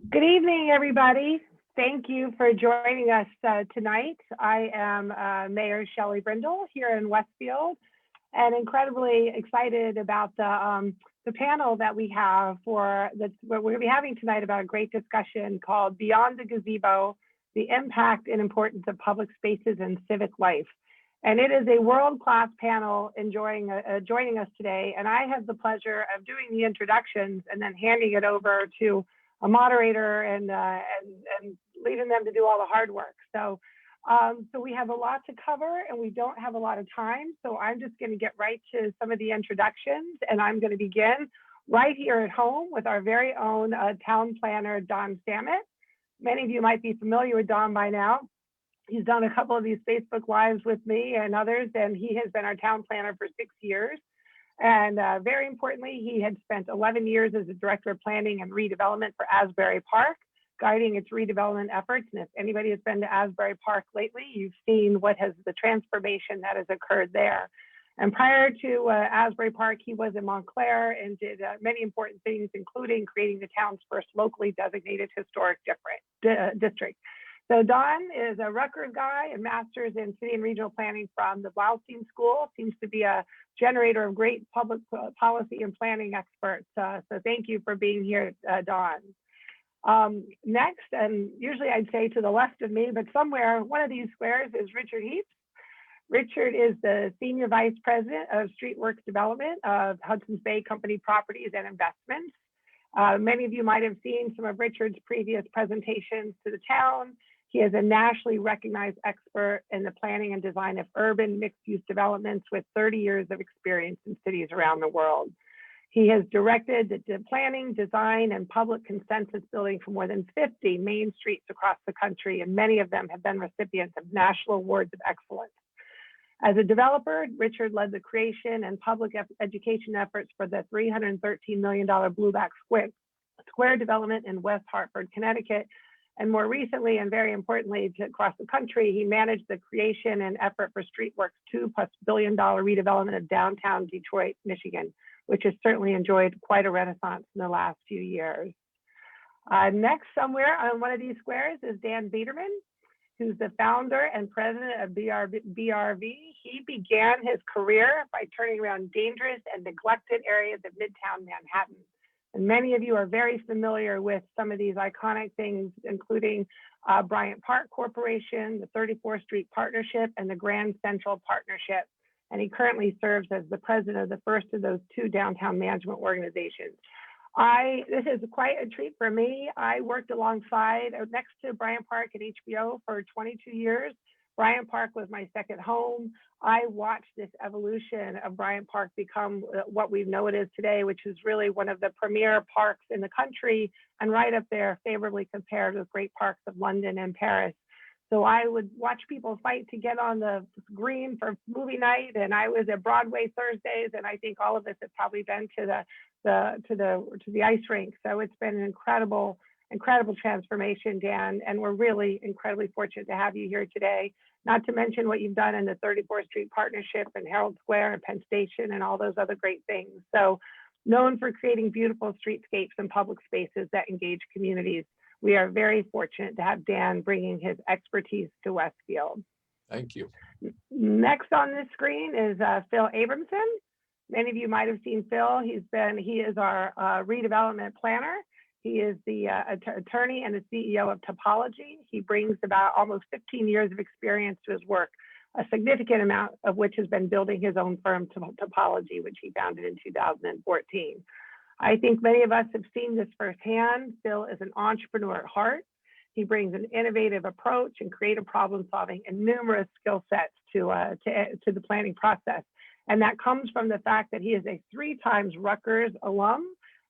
Good evening, everybody. Thank you for joining us tonight. I am Mayor Shelley Brindle here in Westfield, and incredibly excited about the panel that we have for what we're going to be having tonight about a great discussion called Beyond the Gazebo, the Impact and Importance of Public Spaces and Civic Life. And it is a world-class panel joining us today, and I have the pleasure of doing the introductions and then handing it over to a moderator and leaving them to do all the hard work. So we have a lot to cover and we don't have a lot of time. So I'm just going to get right to some of the introductions, and I'm going to begin right here at home with our very own town planner, Don Stammet. Many of you might be familiar with Don by now. He's done a couple of these Facebook Lives with me and others, and he has been our town planner for 6 years. And very importantly, he had spent 11 years as a director of planning and redevelopment for Asbury Park, guiding its redevelopment efforts. And if anybody has been to Asbury Park lately, you've seen the transformation that has occurred there. And prior to Asbury Park, he was in Montclair and did many important things, including creating the town's first locally designated historic district. So Don is a Rutgers guy and master's in city and regional planning from the Blaustein School. Seems to be a generator of great public policy and planning experts. So thank you for being here, Don. Next, and usually I'd say to the left of me, but somewhere one of these squares is Richard Heaps. Richard is the Senior Vice President of Streetworks Development of Hudson's Bay Company Properties and Investments. Many of you might have seen some of Richard's previous presentations to the town. He is a nationally recognized expert in the planning and design of urban mixed-use developments with 30 years of experience in cities around the world. He has directed the planning, design, and public consensus building for more than 50 main streets across the country, and many of them have been recipients of national awards of excellence. As a developer, Richard led the creation and public education efforts for the $313 million Blueback Square development in West Hartford, Connecticut. And more recently, and very importantly, across the country, he managed the creation and effort for Streetworks' $2+ billion redevelopment of downtown Detroit, Michigan, which has certainly enjoyed quite a renaissance in the last few years. Next, somewhere on one of these squares is Dan Biederman, who's the founder and president of BRV. He began his career by turning around dangerous and neglected areas of Midtown Manhattan. And many of you are very familiar with some of these iconic things, including Bryant Park Corporation, the 34th Street Partnership, and the Grand Central Partnership. And he currently serves as the president of the first of those two downtown management organizations. This is quite a treat for me. I worked alongside, next to Bryant Park at HBO for 22 years. Bryant Park was my second home. I watched this evolution of Bryant Park become what we know it is today, which is really one of the premier parks in the country and right up there, favorably compared with great parks of London and Paris. So I would watch people fight to get on the green for movie night, and I was at Broadway Thursdays, and I think all of us have probably been to the ice rink. So it's been an incredible transformation, Dan, and we're really incredibly fortunate to have you here today. Not to mention what you've done in the 34th Street Partnership and Herald Square and Penn Station and all those other great things. So known for creating beautiful streetscapes and public spaces that engage communities. We are very fortunate to have Dan bringing his expertise to Westfield. Thank you. Next on this screen is Phil Abramson. Many of you might have seen Phil. He is our redevelopment planner. He is the attorney and the CEO of Topology. He brings about almost 15 years of experience to his work, a significant amount of which has been building his own firm, Topology, which he founded in 2014. I think many of us have seen this firsthand. Phil is an entrepreneur at heart. He brings an innovative approach and creative problem solving and numerous skill sets to the planning process. And that comes from the fact that he is a 3 times Rutgers alum,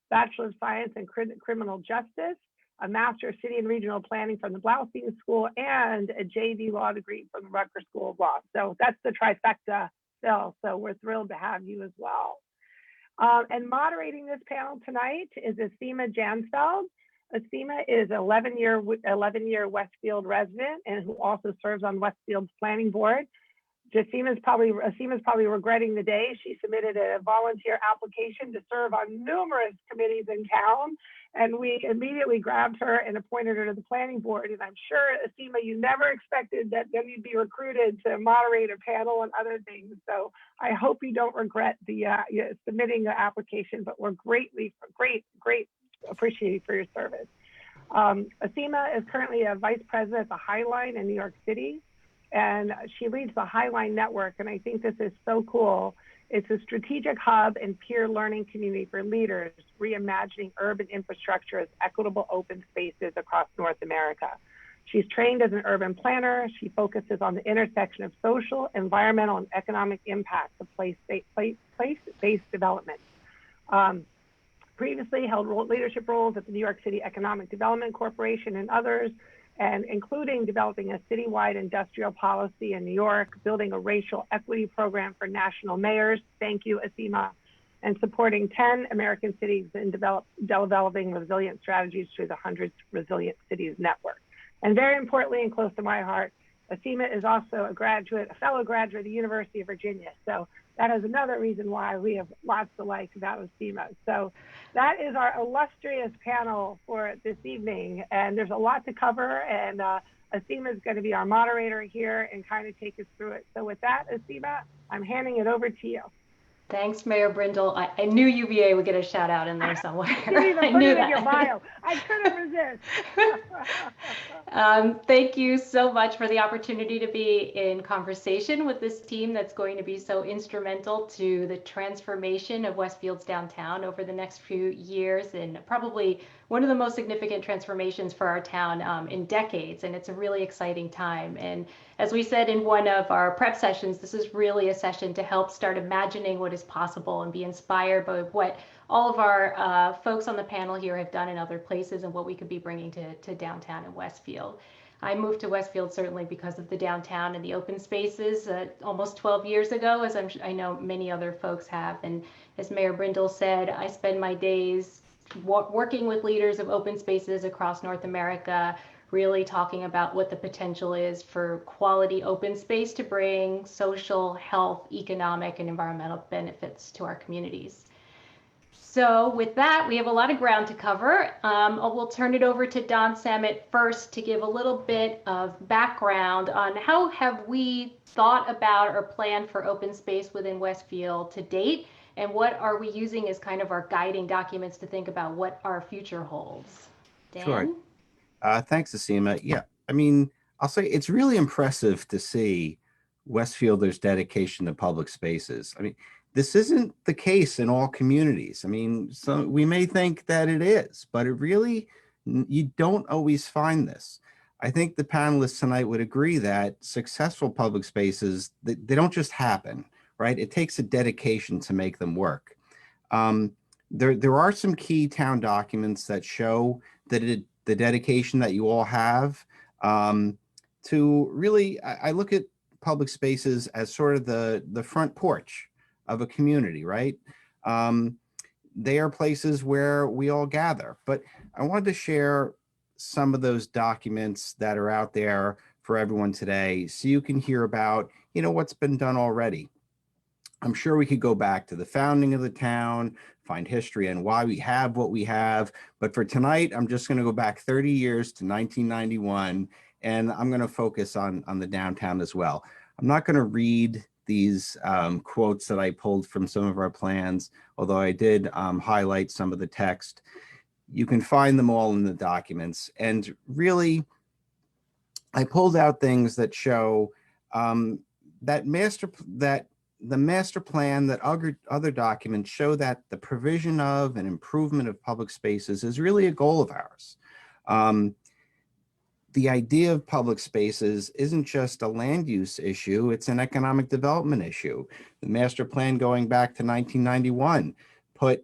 Bachelor of Science in Criminal Justice, a Master of City and Regional Planning from the Blaustein School, and a JD Law degree from the Rutgers School of Law. So that's the trifecta, Phil. So we're thrilled to have you as well. And moderating this panel tonight is Asima Jansfeld. Asima is an 11-year Westfield resident and who also serves on Westfield's planning board. Asima's probably regretting the day she submitted a volunteer application to serve on numerous committees in town, and we immediately grabbed her and appointed her to the planning board. And I'm sure, Asima, you never expected that then you'd be recruited to moderate a panel and other things. So I hope you don't regret the submitting the application, but we're great appreciative for your service. Asima is currently a vice president at the Highline in New York City, and she leads the Highline Network, and I think this is so cool. It's a strategic hub and peer learning community for leaders, reimagining urban infrastructure as equitable open spaces across North America. She's trained as an urban planner. She focuses on the intersection of social, environmental, and economic impacts of place-based development. Previously held leadership roles at the New York City Economic Development Corporation and others, and including developing a citywide industrial policy in New York, building a racial equity program for national mayors, thank you, Asima, and supporting 10 American cities in developing resilient strategies through the 100 Resilient Cities Network. And very importantly, and close to my heart, Asima is also a fellow graduate of the University of Virginia. So that is another reason why we have lots to like about Asima. So that is our illustrious panel for this evening. And there's a lot to cover. And Asima is going to be our moderator here and kind of take us through it. So with that, Asima, I'm handing it over to you. Thanks, Mayor Brindle. I knew UVA would get a shout out in there somewhere. You didn't even put it in your bio. I couldn't resist. Thank you so much for the opportunity to be in conversation with this team that's going to be so instrumental to the transformation of Westfield's downtown over the next few years, and probably one of the most significant transformations for our town in decades. And it's a really exciting time. And as we said in one of our prep sessions, this is really a session to help start imagining what is possible and be inspired by what all of our folks on the panel here have done in other places and what we could be bringing to downtown in Westfield. I moved to Westfield certainly because of the downtown and the open spaces almost 12 years ago, as I know many other folks have. And as Mayor Brindle said, I spend my days working with leaders of open spaces across North America, really talking about what the potential is for quality open space to bring social, health, economic, and environmental benefits to our communities. So with that, we have a lot of ground to cover. We'll turn it over to Don Samet first to give a little bit of background on how have we thought about or planned for open space within Westfield to date, and what are we using as kind of our guiding documents to think about what our future holds. Dan? Sure. Thanks, Asima. Yeah, I mean, I'll say it's really impressive to see Westfielders' dedication to public spaces. I mean, this isn't the case in all communities. I mean, we may think that it is, but it really, you don't always find this. I think the panelists tonight would agree that successful public spaces, they don't just happen, right? It takes a dedication to make them work. There are some key town documents that show that the dedication that you all have to really, I look at public spaces as sort of the front porch of a community, right? They are places where we all gather. But I wanted to share some of those documents that are out there for everyone today so you can hear about, you know, what's been done already. I'm sure we could go back to the founding of the town, find history and why we have what we have. But for tonight, I'm just going to go back 30 years to 1991, and I'm going to focus on the downtown as well. I'm not going to read these quotes that I pulled from some of our plans, although I did highlight some of the text. You can find them all in the documents. And really, I pulled out things that show that the master plan, that other documents show that the provision of and improvement of public spaces is really a goal of ours. The idea of public spaces isn't just a land use issue, it's an economic development issue. The master plan going back to 1991 put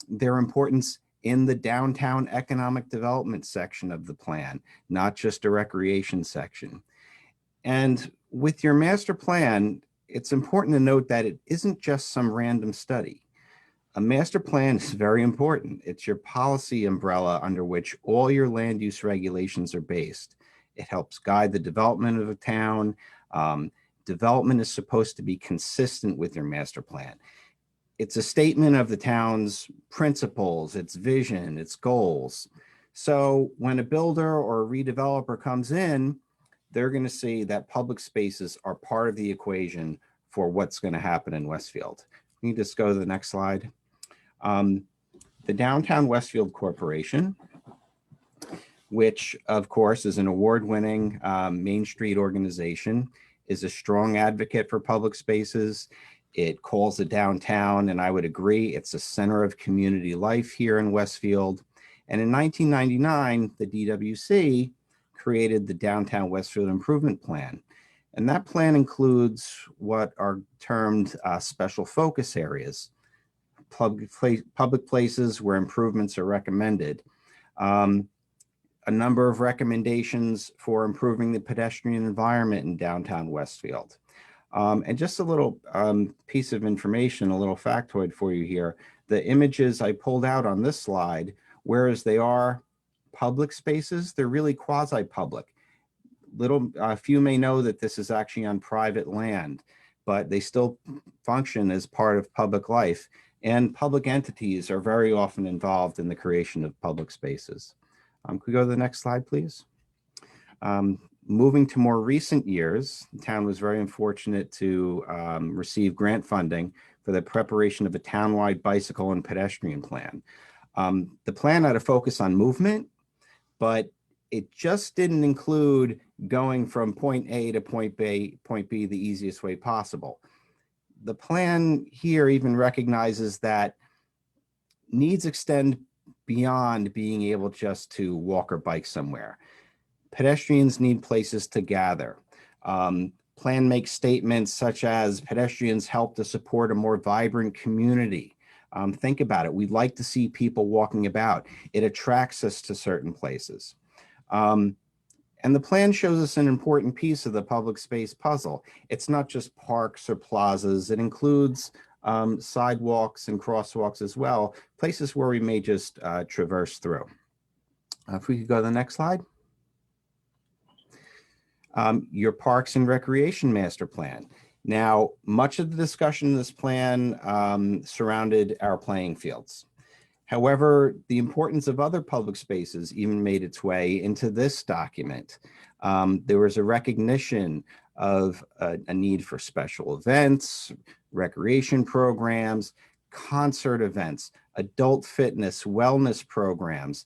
their importance in the downtown economic development section of the plan, not just a recreation section. And with your master plan, it's important to note that it isn't just some random study. A master plan is very important. It's your policy umbrella under which all your land use regulations are based. It helps guide the development of a town, Development is supposed to be consistent with your master plan. It's a statement of the town's principles, its vision, its goals. So when a builder or a redeveloper comes in, they're going to see that public spaces are part of the equation for what's going to happen in Westfield. We can just go to the next slide. The Downtown Westfield Corporation, which of course is an award-winning Main Street organization, is a strong advocate for public spaces. It calls the downtown, and I would agree, it's a center of community life here in Westfield. And in 1999, the DWC created the Downtown Westfield Improvement Plan. And that plan includes what are termed special focus areas, public places where improvements are recommended. A number of recommendations for improving the pedestrian environment in downtown Westfield. And just a little piece of information, a little factoid for you here. The images I pulled out on this slide, whereas they are public spaces, they're really quasi-public. Few may know that this is actually on private land, but they still function as part of public life. And public entities are very often involved in the creation of public spaces. Could we go to the next slide, please? Moving to more recent years, the town was very unfortunate to receive grant funding for the preparation of a townwide bicycle and pedestrian plan. The plan had a focus on movement, but it just didn't include going from point A to point B the easiest way possible. The plan here even recognizes that needs extend beyond being able just to walk or bike somewhere. Pedestrians need places to gather. Plan makes statements such as pedestrians help to support a more vibrant community. Think about it. We'd like to see people walking about. It attracts us to certain places. And the plan shows us an important piece of the public space puzzle. It's not just parks or plazas. It includes sidewalks and crosswalks as well, places where we may just traverse through. If we could go to the next slide. Your Parks and Recreation Master Plan. Now, much of the discussion in this plan surrounded our playing fields. However, the importance of other public spaces even made its way into this document. There was a recognition of a need for special events, recreation programs, concert events, adult fitness, wellness programs,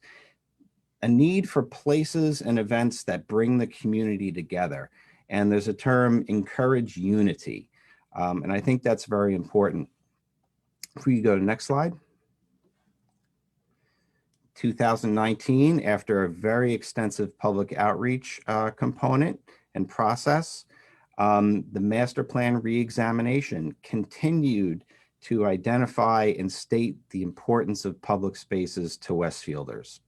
a need for places and events that bring the community together. And there's a term, encourage unity. And I think that's very important. If we go to the next slide. 2019, after a very extensive public outreach component and process, the master plan reexamination continued to identify and state the importance of public spaces to Westfielders.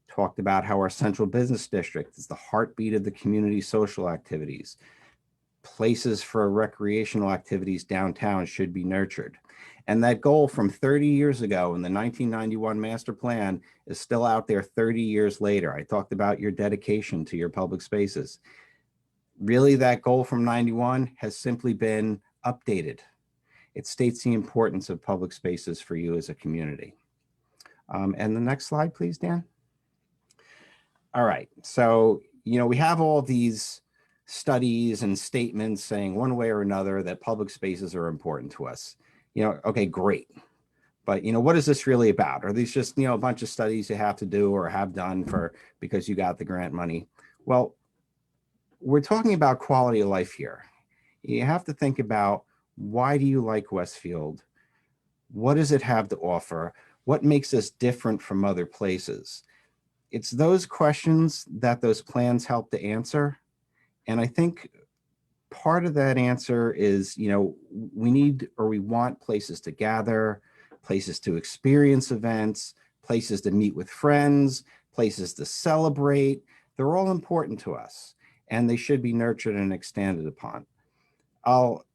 Talked about how our central business district is the heartbeat of the community social activities. Places for recreational activities downtown should be nurtured. And that goal from 30 years ago in the 1991 master plan is still out there 30 years later. I talked about your dedication to your public spaces. Really, that goal from 91 has simply been updated. It states the importance of public spaces for you as a community. And the next slide, please, Dan. All right, so, we have all these studies and statements saying one way or another that public spaces are important to us. Okay, great. But, what is this really about? Are these just, a bunch of studies you have to do or have done because you got the grant money? Well, we're talking about quality of life here. You have to think about, why do you like Westfield? What does it have to offer? What makes us different from other places? It's those questions that those plans help to answer. And I think part of that answer is, we need or we want places to gather, places to experience events, places to meet with friends, places to celebrate. They're all important to us, and they should be nurtured and expanded upon. I'll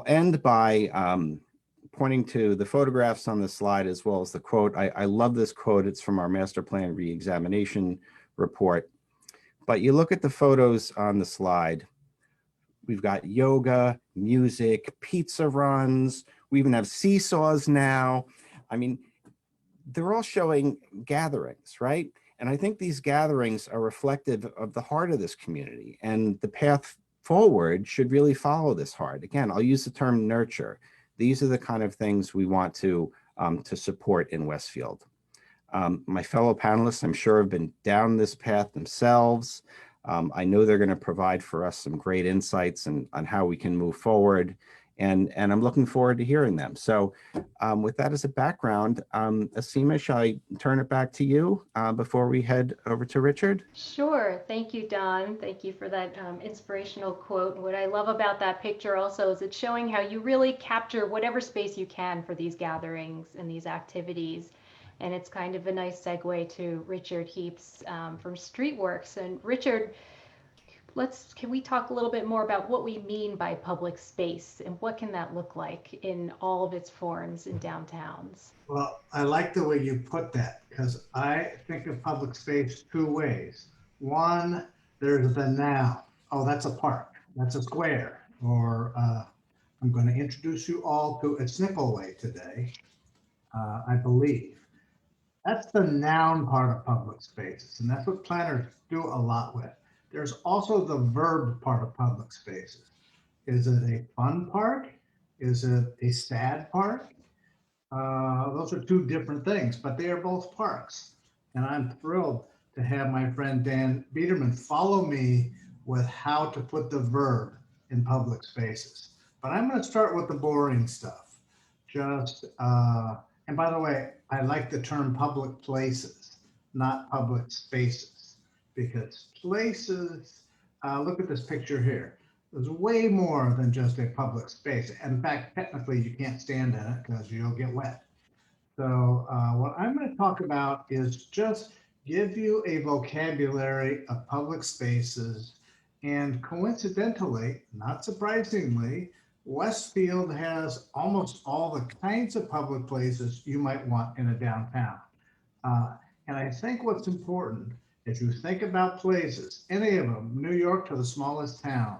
end by pointing to the photographs on the slide as well as the quote. I love this quote. It's from our master plan reexamination report. But you look at the photos on the slide. We've got yoga, music, pizza runs. We even have seesaws now. I mean, they're all showing gatherings, right? And I think these gatherings are reflective of the heart of this community, and the path forward should really follow this heart. Again, I'll use the term nurture. These are the kind of things we want to support in Westfield. My fellow panelists, I'm sure, have been down this path themselves. I know they're going to provide for us some great insights on how we can move forward. And I'm looking forward to hearing them. So with that as a background, Asima, shall I turn it back to you before we head over to Richard? Sure. Thank you, Don. Thank you for that inspirational quote. What I love about that picture also is it's showing how you really capture whatever space you can for these gatherings and these activities. And it's kind of a nice segue to Richard Heaps from Streetworks. And Richard, can we talk a little bit more about what we mean by public space and what can that look like in all of its forms in downtowns? Well, I like the way you put that because I think of public space two ways. One, there's the noun. Oh, that's a park. That's a square. Or I'm going to introduce you all to a Snickleway today, I believe. That's the noun part of public spaces, and that's what planners do a lot with. There's also the verb part of public spaces. Is it a fun park? Is it a sad park? Those are two different things, but they are both parks. And I'm thrilled to have my friend Dan Biederman follow me with how to put the verb in public spaces. But I'm going to start with the boring stuff. And by the way, I like the term public places, not public spaces, because places, look at this picture here. There's way more than just a public space. In fact, technically, you can't stand in it because you'll get wet. So what I'm going to talk about is just give you a vocabulary of public spaces. And coincidentally, not surprisingly, Westfield has almost all the kinds of public places you might want in a downtown. And I think what's important, if you think about places, any of them, New York to the smallest town,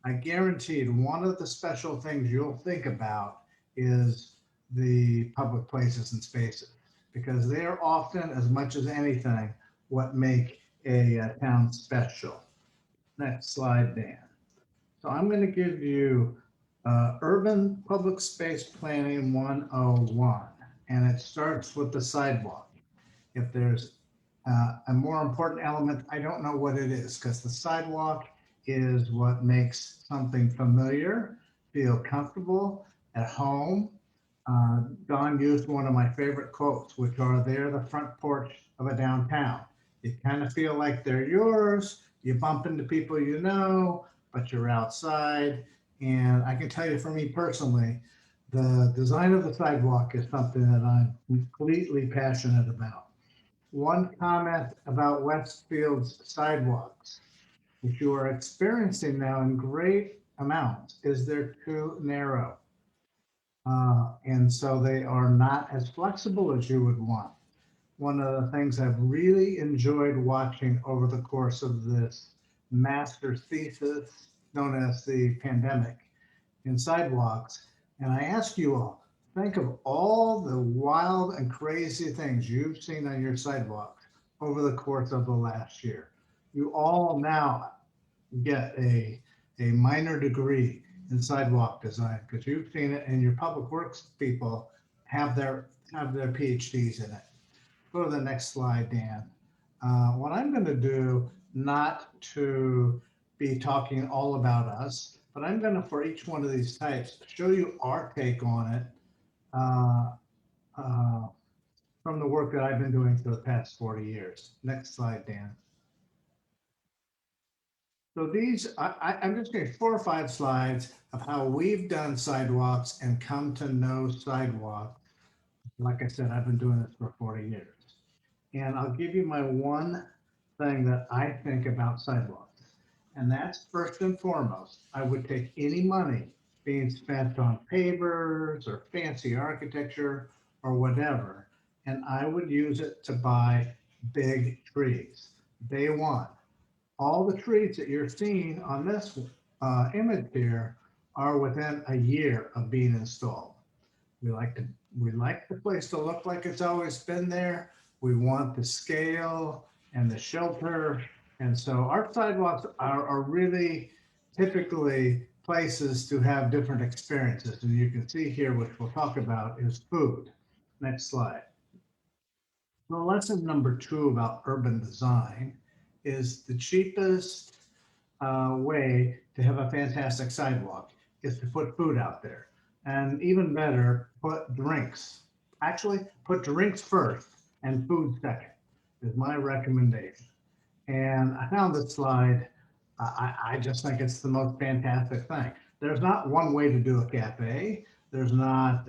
I guaranteed one of the special things you'll think about is the public places and spaces, because they are often, as much as anything, what make a town special. Next slide, Dan. So I'm going to give you Urban Public Space Planning 101, and it starts with the sidewalk. If there's a more important element, I don't know what it is, because the sidewalk is what makes something familiar, feel comfortable, at home. Don used one of my favorite quotes, which are, they're the front porch of a downtown. You kind of feel like they're yours. You bump into people you know, but you're outside. And I can tell you, for me personally, the design of the sidewalk is something that I'm completely passionate about. One comment about Westfield's sidewalks, which you are experiencing now in great amounts, is they're too narrow. And so they are not as flexible as you would want. One of the things I've really enjoyed watching over the course of this master's thesis known as the pandemic in sidewalks, and I ask you all, think of all the wild and crazy things you've seen on your sidewalks over the course of the last year. You all now get a minor degree in sidewalk design because you've seen it, and your public works people have their PhDs in it. Go to the next slide, Dan. What I'm going to do, not to be talking all about us, but I'm going to, for each one of these types, show you our take on it from the work that I've been doing for the past 40 years. Next slide, Dan. So these, I'm just going to 4 or 5 slides of how we've done sidewalks and come to know sidewalks. Like I said, I've been doing this for 40 years. And I'll give you my one thing that I think about sidewalks. And that's, first and foremost, I would take any money being spent on pavers or fancy architecture or whatever, and I would use it to buy big trees. Day one, all the trees that you're seeing on this image here are within a year of being installed. We like the place to look like it's always been there. We want the scale and the shelter. And so our sidewalks are really typically places to have different experiences. And you can see here, which we'll talk about, is food. Next slide. So lesson number 2 about urban design is the cheapest way to have a fantastic sidewalk is to put food out there. And even better, put drinks. Actually, put drinks first and food second is my recommendation. And I found this slide. I just think it's the most fantastic thing. There's not one way to do a cafe. There's not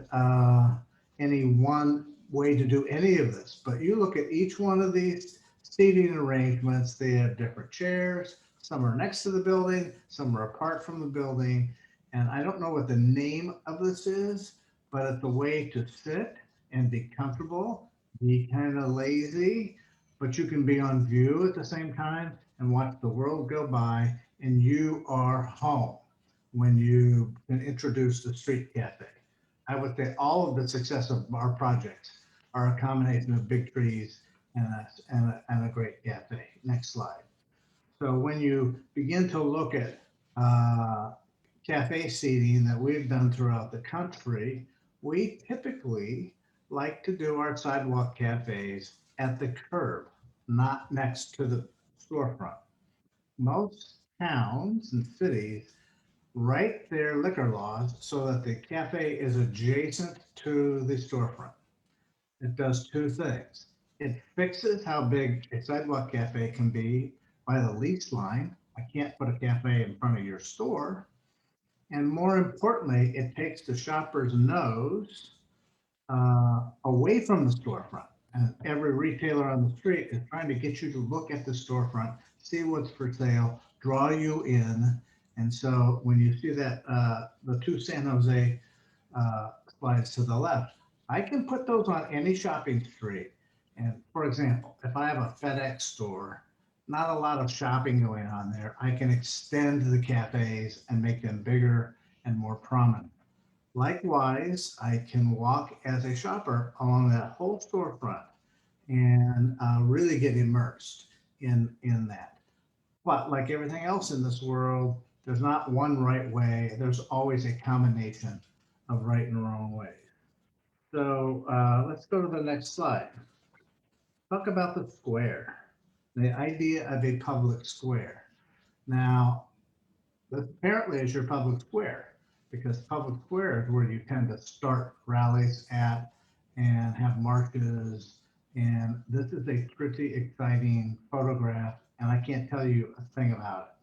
any one way to do any of this, but you look at each one of these seating arrangements, they have different chairs. Some are next to the building, some are apart from the building. And I don't know what the name of this is, but it's a way to sit and be comfortable, be kind of lazy, but you can be on view at the same time and watch the world go by, and you are home when you can introduce the street cafe. I would say all of the success of our projects are a combination of big trees and a great cafe. Next slide. So when you begin to look at cafe seating that we've done throughout the country, we typically like to do our sidewalk cafes at the curb, not next to the storefront. Most towns and cities write their liquor laws so that the cafe is adjacent to the storefront. It does two things. It fixes how big a sidewalk cafe can be by the lease line. I can't put a cafe in front of your store. And more importantly, it takes the shopper's nose away from the storefront. And every retailer on the street is trying to get you to look at the storefront, see what's for sale, draw you in. And so when you see that, the 2 San Jose slides to the left, I can put those on any shopping street. And for example, if I have a FedEx store, not a lot of shopping going on there, I can extend the cafes and make them bigger and more prominent. Likewise, I can walk as a shopper along that whole storefront and really get immersed in that. But like everything else in this world, there's not one right way. There's always a combination of right and wrong ways. So let's go to the next slide. Talk about the square, the idea of a public square. Now, this apparently is your public square, because public square is where you tend to start rallies at and have marches. And this is a pretty exciting photograph, and I can't tell you a thing about it.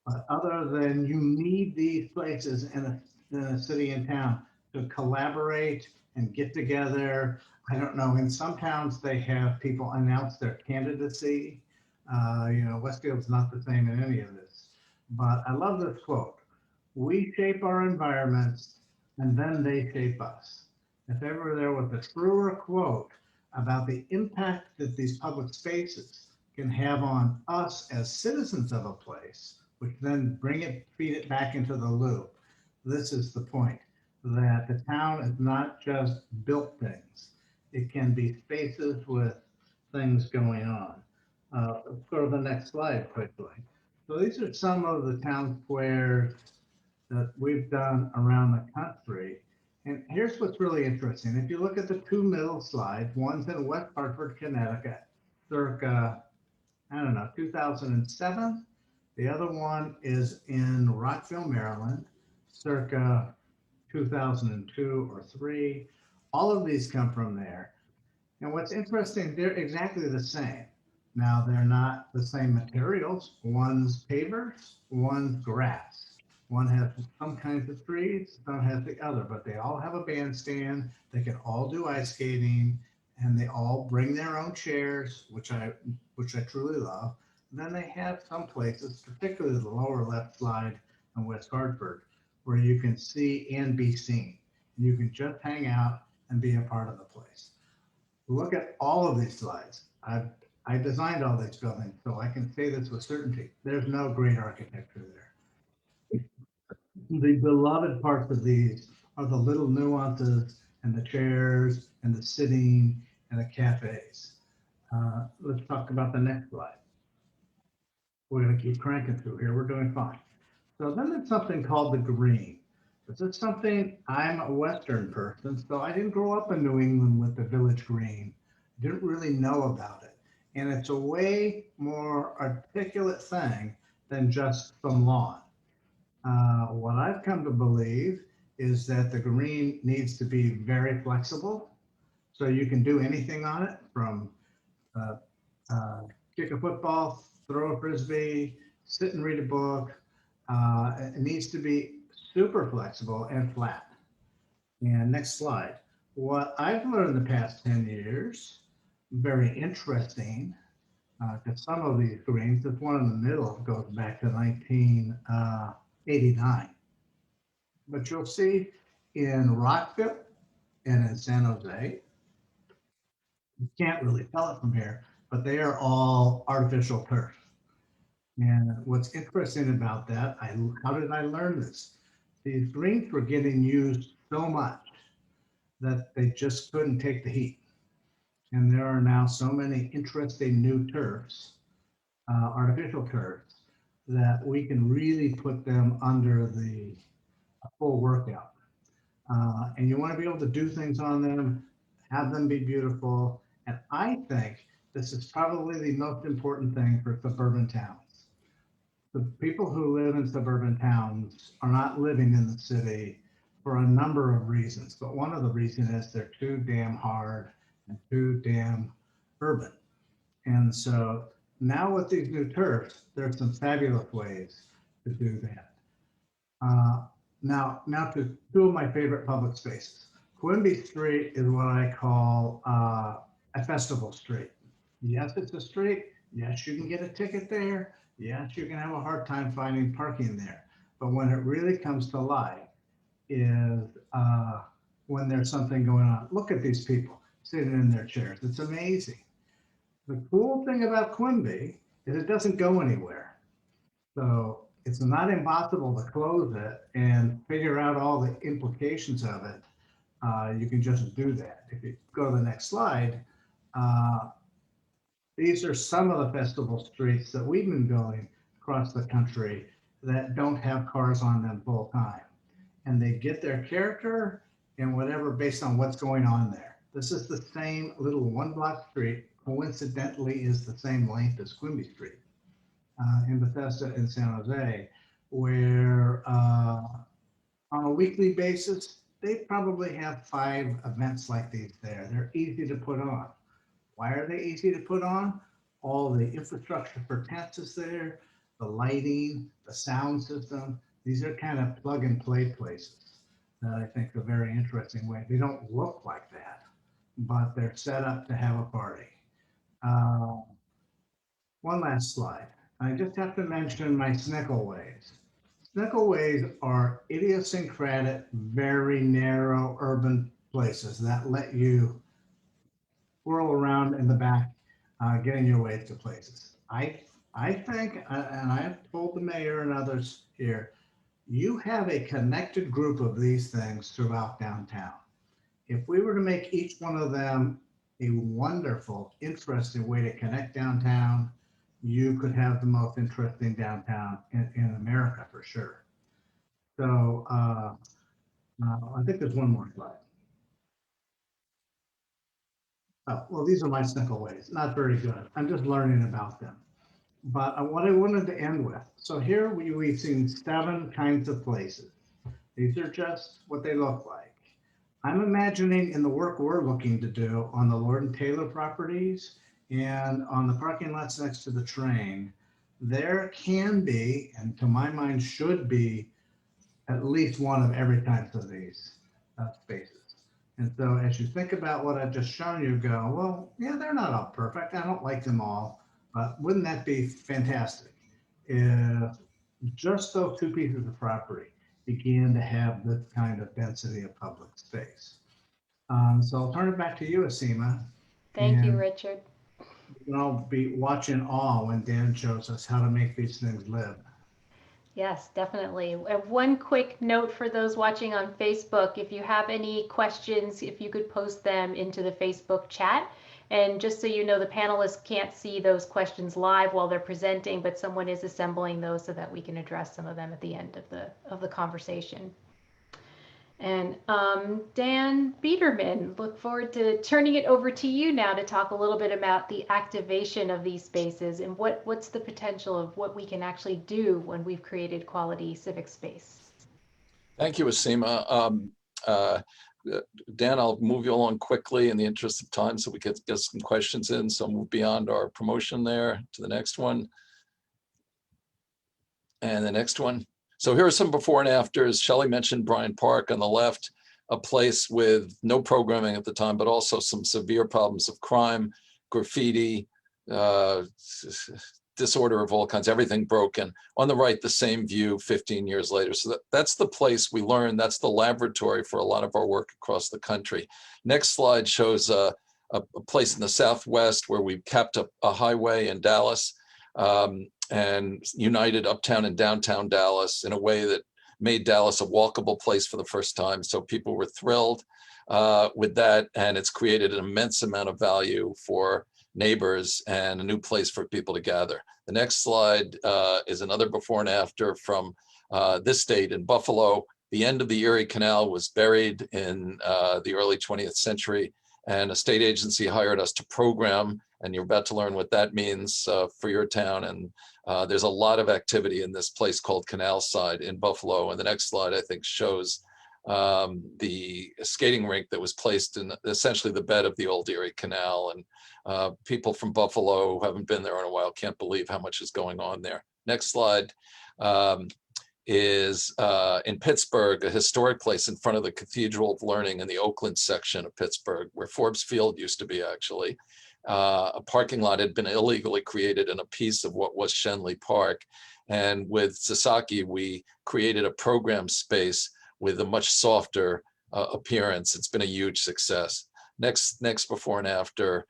But other than you need these places in a city and town to collaborate and get together. I don't know, in some towns they have people announce their candidacy. Westfield's not the same in any of this. But I love this quote. We shape our environments and then they shape us. If ever there was a truer quote about the impact that these public spaces can have on us as citizens of a place, which then feed it back into the loop. This is the point, that the town is not just built things. It can be spaces with things going on. Let's go to the next slide quickly. So these are some of the town squares that we've done around the country. And here's what's really interesting. If you look at the 2 middle slides, one's in West Hartford, Connecticut, circa, 2007. The other one is in Rockville, Maryland, circa 2002 or 3. All of these come from there. And what's interesting, they're exactly the same. Now, they're not the same materials. One's pavers, one's grass. One has some kinds of trees, some has the other, but they all have a bandstand. They can all do ice skating, and they all bring their own chairs, which I truly love. And then they have some places, particularly the lower left slide in West Hartford, where you can see and be seen. And you can just hang out and be a part of the place. Look at all of these slides. I designed all these buildings, so I can say this with certainty. There's no great architecture there. The beloved parts of these are the little nuances and the chairs and the sitting and the cafes. Let's talk about the next slide. We're going to keep cranking through here. We're doing fine. So then there's something called the green. This is something, I'm a Western person, so I didn't grow up in New England with the village green. Didn't really know about it. And it's a way more articulate thing than just some lawn. What I've come to believe is that the green needs to be very flexible. So you can do anything on it from uh, kick a football, throw a frisbee, sit and read a book. It needs to be super flexible and flat. And next slide. What I've learned the past 10 years, very interesting, because some of these greens, this one in the middle goes back to 1989. But you'll see in Rockville and in San Jose, you can't really tell it from here, but they are all artificial turf. And what's interesting about that, how did I learn this? These greens were getting used so much that they just couldn't take the heat. And there are now so many interesting new turfs, artificial turfs, that we can really put them under the full workout. And you want to be able to do things on them, have them be beautiful. And I think this is probably the most important thing for suburban towns. The people who live in suburban towns are not living in the city for a number of reasons, but one of the reasons is they're too damn hard and too damn urban. And so now with these new turfs, there's some fabulous ways to do that. Now to two of my favorite public spaces. Quimby Street is what I call a festival street. Yes, it's a street. Yes, you can get a ticket there. Yes, you can have a hard time finding parking there. But when it really comes to life is when there's something going on. Look at these people sitting in their chairs. It's amazing. The cool thing about Quimby is it doesn't go anywhere. So it's not impossible to close it and figure out all the implications of it. You can just do that. If you go to the next slide, these are some of the festival streets that we've been going across the country that don't have cars on them full time. And they get their character and whatever based on what's going on there. This is the same little 1 block street, coincidentally is the same length as Quimby Street in Bethesda and San Jose, where on a weekly basis, they probably have 5 events like these there. They're easy to put on. Why are they easy to put on? All the infrastructure for tents is there, the lighting, the sound system. These are kind of plug and play places that I think are very interesting way. They don't look like that, but they're set up to have a party. One last slide. I just have to mention my Snickleways. Snickleways are idiosyncratic, very narrow urban places that let you whirl around in the back, getting your way to places. I think, and I've told the mayor and others here, you have a connected group of these things throughout downtown. If we were to make each one of them a wonderful, interesting way to connect downtown, you could have the most interesting downtown in America for sure. So I think there's one more slide. Oh, well, these are my Snickleways, not very good. I'm just learning about them. But what I wanted to end with, so here we've seen 7 kinds of places. These are just what they look like. I'm imagining in the work we're looking to do on the Lord and Taylor properties and on the parking lots next to the train, there can be, and to my mind should be, at least one of every type of these spaces. And so as you think about what I've just shown you, go, well, yeah, they're not all perfect. I don't like them all, but wouldn't that be fantastic if just those 2 pieces of property began to have this kind of density of public space? So I'll turn it back to you, Asima. Thank you, Richard. We can all be watching awe when Dan shows us how to make these things live. Yes, definitely. One quick note for those watching on Facebook, if you have any questions, if you could post them into the Facebook chat. And just so you know, the panelists can't see those questions live while they're presenting, but someone is assembling those so that we can address some of them at the end of the conversation. And Dan Biederman, look forward to turning it over to you now to talk a little bit about the activation of these spaces and what's the potential of what we can actually do when we've created quality civic space. Thank you, Asima. Dan, I'll move you along quickly in the interest of time so we get some questions in. So move beyond our promotion there to the next one. And the next one. So here are some before and afters. Shelley mentioned Bryant Park on the left, a place with no programming at the time, but also some severe problems of crime, graffiti, disorder of all kinds, everything broken. On the right, the same view 15 years later. So that's the place we learn. That's the laboratory for a lot of our work across the country. Next slide shows a place in the Southwest where we capped a highway in Dallas. And united uptown and downtown Dallas in a way that made Dallas a walkable place for the first time. So people were thrilled with that, and it's created an immense amount of value for neighbors and a new place for people to gather. The next slide is another before and after from this state in Buffalo. The end of the Erie Canal was buried in the early 20th century, and a state agency hired us to program, and you're about to learn what that means for your town. And there's a lot of activity in this place called Canal Side in Buffalo. And the next slide, I think, shows the skating rink that was placed in essentially the bed of the old Erie Canal. And people from Buffalo who haven't been there in a while can't believe how much is going on there. Next slide is in Pittsburgh, a historic place in front of the Cathedral of Learning in the Oakland section of Pittsburgh, where Forbes Field used to be actually. A parking lot had been illegally created in a piece of what was Shenley Park. And with Sasaki, we created a program space with a much softer appearance. It's been a huge success. Next before and after,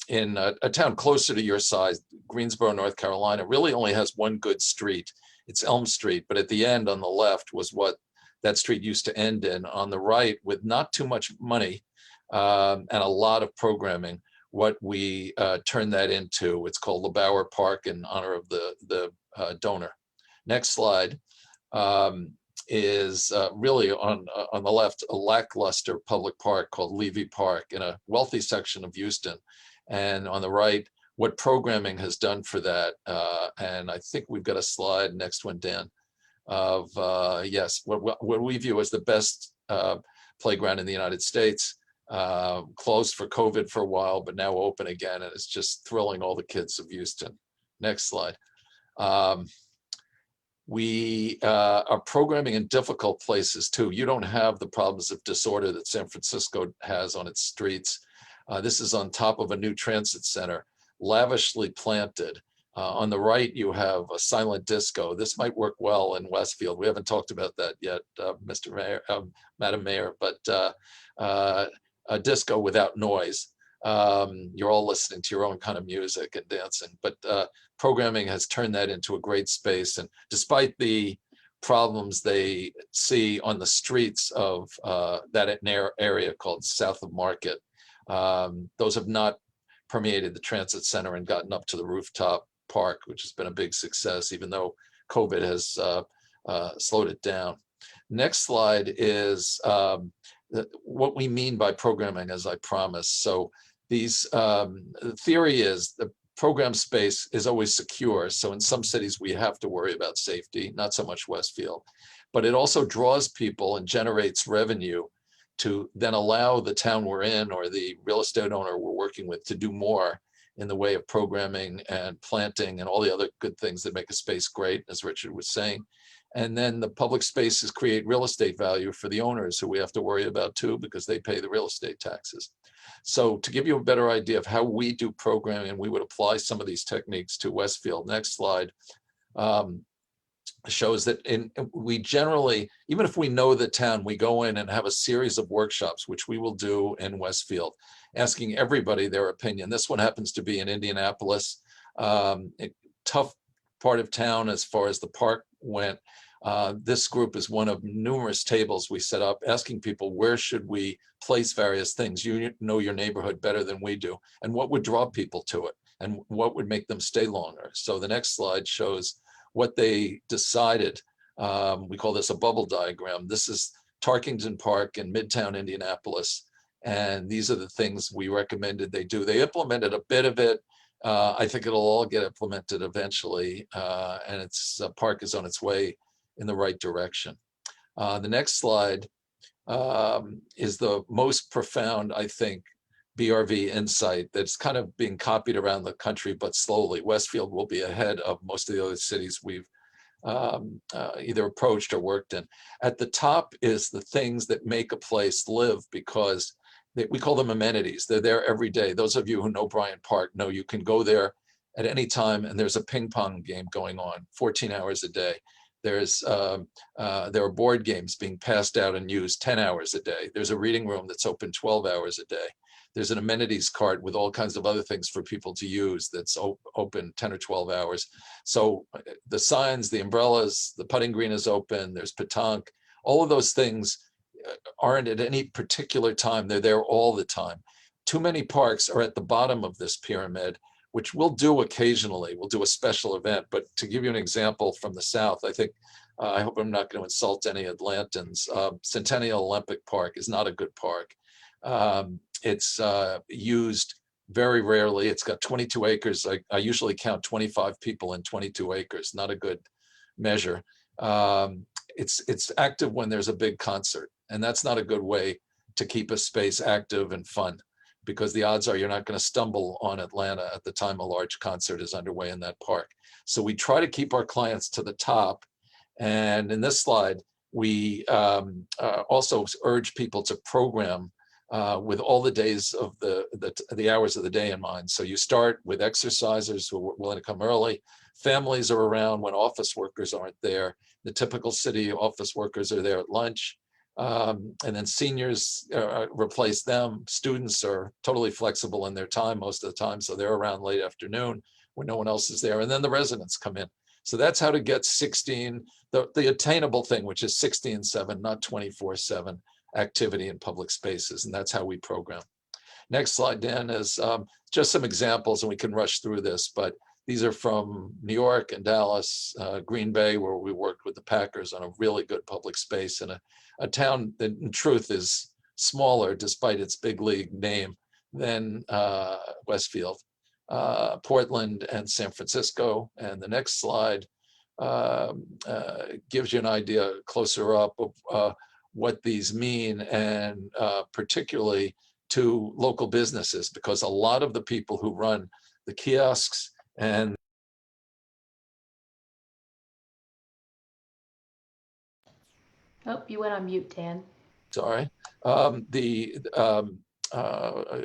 in a town closer to your size, Greensboro, North Carolina, really only has one good street. It's Elm Street, but at the end on the left was what that street used to end in. On the right, with not too much money and a lot of programming, what we turned that into, it's called LeBauer Park in honor of the donor. Next slide is really on the left, a lackluster public park called Levy Park in a wealthy section of Houston. And on the right, what programming has done for that. And I think we've got a slide, next one, Dan, of yes, what we view as the best playground in the United States. Closed for COVID for a while, but now open again, and it's just thrilling all the kids of Houston. Next slide. We are programming in difficult places too. You don't have the problems of disorder that San Francisco has on its streets. This is on top of a new transit center, lavishly planted. On the right, you have a silent disco. This might work well in Westfield. We haven't talked about that yet, Mr. Mayor, Madam Mayor, but a disco without noise. You're all listening to your own kind of music and dancing, but programming has turned that into a great space. And despite the problems they see on the streets of that area called South of Market, those have not permeated the transit center and gotten up to the rooftop park, which has been a big success, even though COVID has slowed it down. Next slide is what we mean by programming, as I promised. So these, the theory is the program space is always secure. So in some cities, we have to worry about safety, not so much Westfield, but it also draws people and generates revenue to then allow the town we're in or the real estate owner we're working with to do more in the way of programming and planting and all the other good things that make a space great, as Richard was saying. And then the public spaces create real estate value for the owners, who we have to worry about too, because they pay the real estate taxes. So to give you a better idea of how we do programming, we would apply some of these techniques to Westfield. Next slide shows that we generally, even if we know the town, we go in and have a series of workshops, which we will do in Westfield, asking everybody their opinion. This one happens to be in Indianapolis. Tough part of town as far as the park went. This group is one of numerous tables we set up asking people, where should we place various things? You know your neighborhood better than we do, and what would draw people to it, and what would make them stay longer. So the next slide shows what they decided. We call this a bubble diagram. This is Tarkington Park in Midtown Indianapolis, and these are the things we recommended they do. They implemented a bit of it. I think it'll all get implemented eventually, and its park is on its way in the right direction. The next slide is the most profound, I think, BRV insight that's kind of being copied around the country, but slowly. Westfield will be ahead of most of the other cities we've either approached or worked in. At the top is the things that make a place live, because we call them amenities. They're there every day. Those of you who know Bryant Park know you can go there at any time, and there's a ping pong game going on 14 hours a day. There are board games being passed out and used 10 hours a day. There's a reading room that's open 12 hours a day. There's an amenities cart with all kinds of other things for people to use that's open 10 or 12 hours. So the signs, the umbrellas, the putting green is open, there's petanque, all of those things aren't at any particular time. They're there all the time. Too many parks are at the bottom of this pyramid, which we'll do occasionally. We'll do a special event. But to give you an example from the South, I think, I hope I'm not going to insult any Atlantans. Centennial Olympic Park is not a good park. It's used very rarely. It's got 22 acres. I usually count 25 people in 22 acres, not a good measure. It's active when there's a big concert, and that's not a good way to keep a space active and fun, because the odds are you're not going to stumble on Atlanta at the time a large concert is underway in that park. So we try to keep our clients to the top. And in this slide, we also urge people to program with all the days of the hours of the day in mind. So you start with exercisers who are willing to come early. Families are around when office workers aren't there. The typical city office workers are there at lunch. And then seniors replace them. Students are totally flexible in their time most of the time, so they're around late afternoon when no one else is there. And then the residents come in. So that's how to get 16, the attainable thing, which is 16/7, not 24/7 activity in public spaces. And that's how we program. Next slide, Dan, is just some examples, and we can rush through this, but these are from New York and Dallas, Green Bay, where we worked with the Packers on a really good public space in a town that in truth is smaller despite its big league name than Westfield, Portland and San Francisco. And the next slide gives you an idea closer up of what these mean, and particularly to local businesses, because a lot of the people who run the kiosks and Oh, you went on mute, Dan. sorry,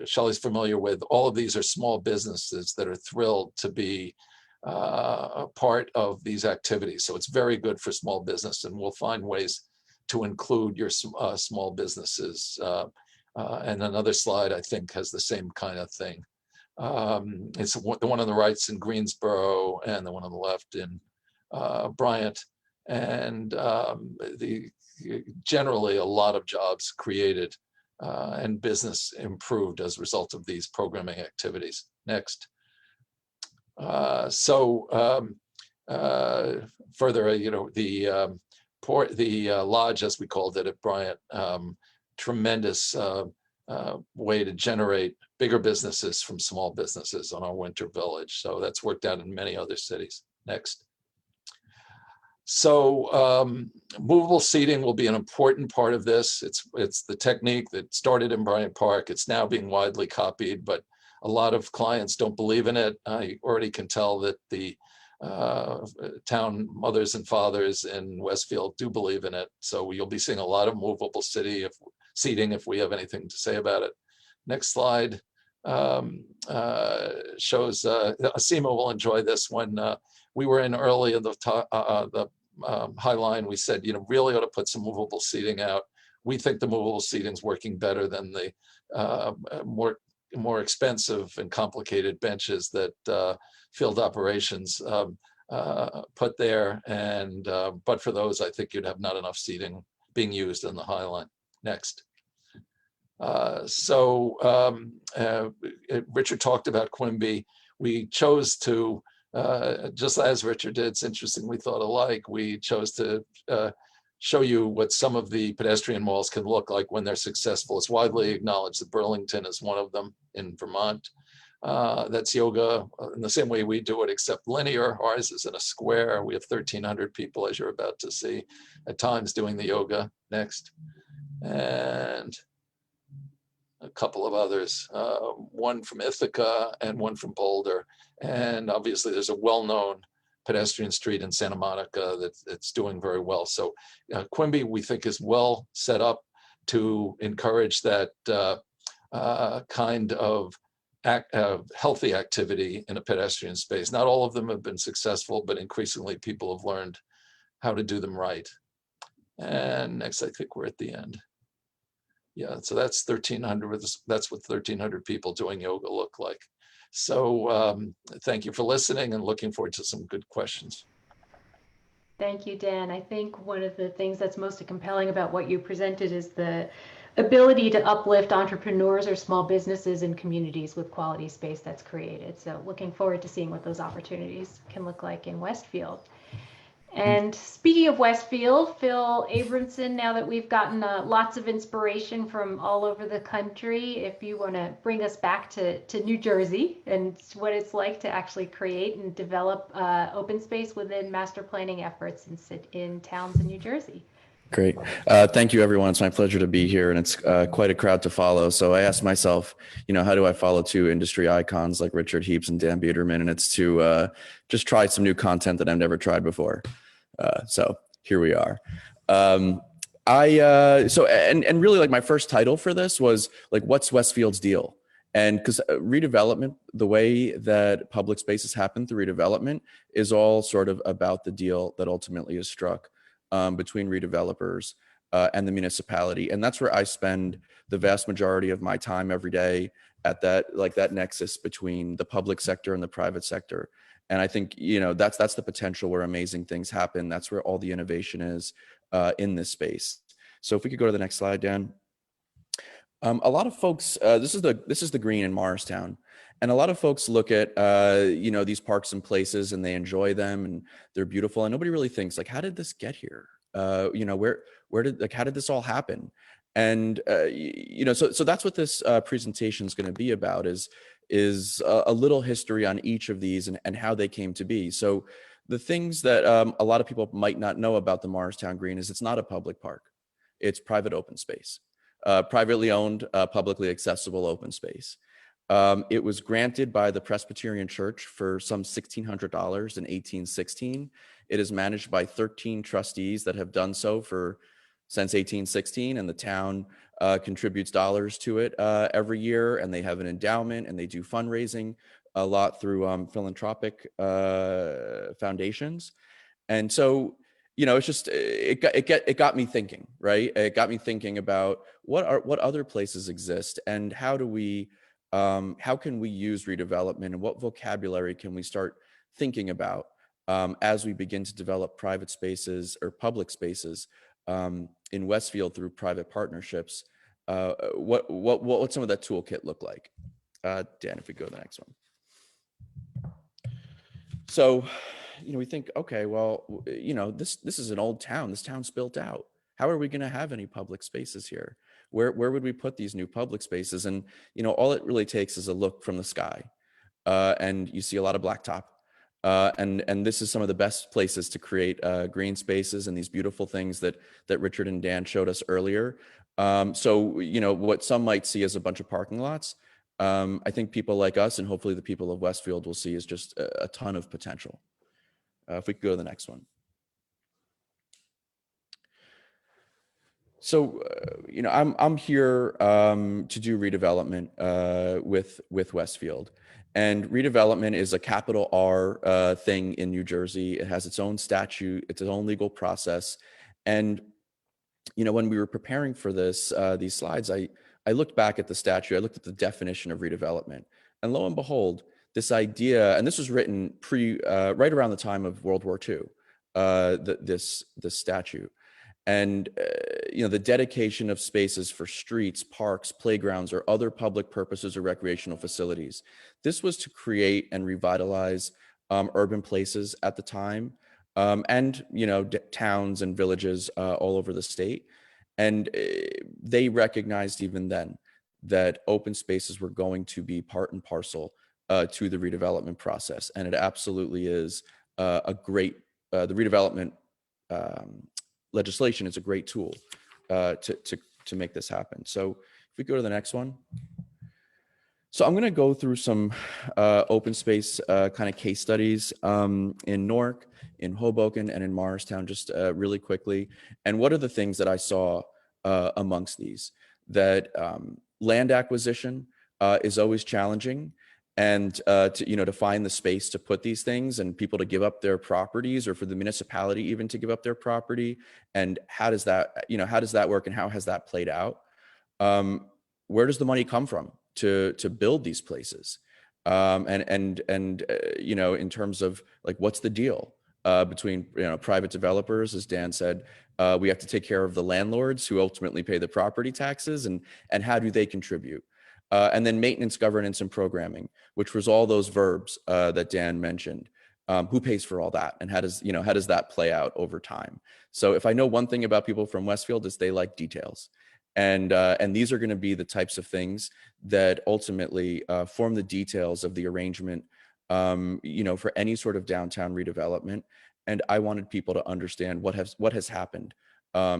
Shelley's familiar with, all of these are small businesses that are thrilled to be a part of these activities. So it's very good for small business, and we'll find ways to include your small businesses. And another slide, I think, has the same kind of thing. It's the one on the right's in Greensboro, and the one on the left in Bryant. And generally a lot of jobs created and business improved as a result of these programming activities. Next. Further, the lodge, as we called it at Bryant, tremendous way to generate bigger businesses from small businesses on our winter village. So that's worked out in many other cities. Next. So movable seating will be an important part of this. It's the technique that started in Bryant Park. It's now being widely copied, but a lot of clients don't believe in it. I already can tell that the town mothers and fathers in Westfield do believe in it. So you'll be seeing a lot of movable seating if we have anything to say about it. Next slide shows, Asima will enjoy this one. We were in early in the High Line. We said, really ought to put some movable seating out. We think the movable seating is working better than the more expensive and complicated benches that field operations put there. And but for those, I think you'd have not enough seating being used in the High Line. Next. Richard talked about Quimby. We chose to, just as Richard did, it's interesting, we thought alike, we chose to show you what some of the pedestrian malls can look like when they're successful. It's widely acknowledged that Burlington is one of them in Vermont. That's yoga in the same way we do it, except linear. Ours is in a square. We have 1,300 people, as you're about to see, at times doing the yoga. Next. And a couple of others, one from Ithaca and one from Boulder. And obviously there's a well-known pedestrian street in Santa Monica that's doing very well. So Quimby, we think, is well set up to encourage that kind of healthy activity in a pedestrian space. Not all of them have been successful, but increasingly people have learned how to do them right. And next, I think we're at the end. Yeah, so that's 1,300. That's what 1,300 people doing yoga look like. So thank you for listening and looking forward to some good questions. Thank you, Dan. I think one of the things that's most compelling about what you presented is the ability to uplift entrepreneurs or small businesses and communities with quality space that's created. So looking forward to seeing what those opportunities can look like in Westfield. And speaking of Westfield, Phil Abramson, now that we've gotten lots of inspiration from all over the country, if you want to bring us back to New Jersey and what it's like to actually create and develop open space within master planning efforts in towns in New Jersey. Great. Thank you, everyone. It's my pleasure to be here, and it's quite a crowd to follow. So I asked myself, how do I follow two industry icons like Richard Heaps and Dan Biederman? And it's to just try some new content that I've never tried before. So here we are. And really, like, my first title for this was like, what's Westfield's deal? And because redevelopment, the way that public spaces happen through redevelopment is all sort of about the deal that ultimately is struck between redevelopers and the municipality. And that's where I spend the vast majority of my time every day, at that nexus between the public sector and the private sector. And I think, that's the potential where amazing things happen. That's where all the innovation is in this space. So if we could go to the next slide, Dan. A lot of folks, this is the green in Morristown. And a lot of folks look at, these parks and places, and they enjoy them and they're beautiful. And nobody really thinks, like, how did this get here? How did this all happen? And, so that's what this presentation is going to be about, is a little history on each of these and how they came to be. So the things that a lot of people might not know about the Morristown Green is it's not a public park. It's private open space, privately owned, publicly accessible open space. It was granted by the Presbyterian Church for some $1,600 in 1816. It is managed by 13 trustees that have done so since 1816, and the town contributes dollars to it every year, and they have an endowment, and they do fundraising a lot through philanthropic foundations. And so, it's just, it got me thinking, right? It got me thinking about what other places exist, and how can we use redevelopment, and what vocabulary can we start thinking about as we begin to develop private spaces or public spaces in Westfield through private partnerships. What some of that toolkit look like? Dan, if we go to the next one. So, we think, okay, well, this is an old town. This town's built out. How are we going to have any public spaces here? Where would we put these new public spaces? And, all it really takes is a look from the sky, and you see a lot of blacktop. And this is some of the best places to create green spaces and these beautiful things that Richard and Dan showed us earlier. So, what some might see as a bunch of parking lots, I think people like us, and hopefully the people of Westfield, will see as just a ton of potential. If we could go to the next one. So, I'm here to do redevelopment with Westfield. And redevelopment is a capital R thing in New Jersey. It has its own statute, its own legal process. And, when we were preparing for these slides, I looked back at the statute. I looked at the definition of redevelopment. And lo and behold, this idea, and this was written right around the time of World War II, this statute. And the dedication of spaces for streets, parks, playgrounds, or other public purposes or recreational facilities. This was to create and revitalize urban places at the time, and towns and villages all over the state. And they recognized even then that open spaces were going to be part and parcel to the redevelopment process. And it absolutely is the redevelopment legislation is a great tool to make this happen. So if we go to the next one. So I'm going to go through some open space kind of case studies in Newark, in Hoboken, and in Morristown, just really quickly. And what are the things that I saw amongst these? That land acquisition is always challenging, and to find the space to put these things and people to give up their properties, or for the municipality even to give up their property. And how does that work, and how has that played out? Where does the money come from to build these places? In terms of like, what's the deal between private developers? As Dan said, we have to take care of the landlords who ultimately pay the property taxes, and how do they contribute? And then maintenance, governance, and programming, which was all those verbs that Dan mentioned. Who pays for all that, and how does that play out over time? So if I know one thing about people from Westfield, is they like details. And these are going to be the types of things that ultimately form the details of the arrangement, for any sort of downtown redevelopment. And I wanted people to understand what has happened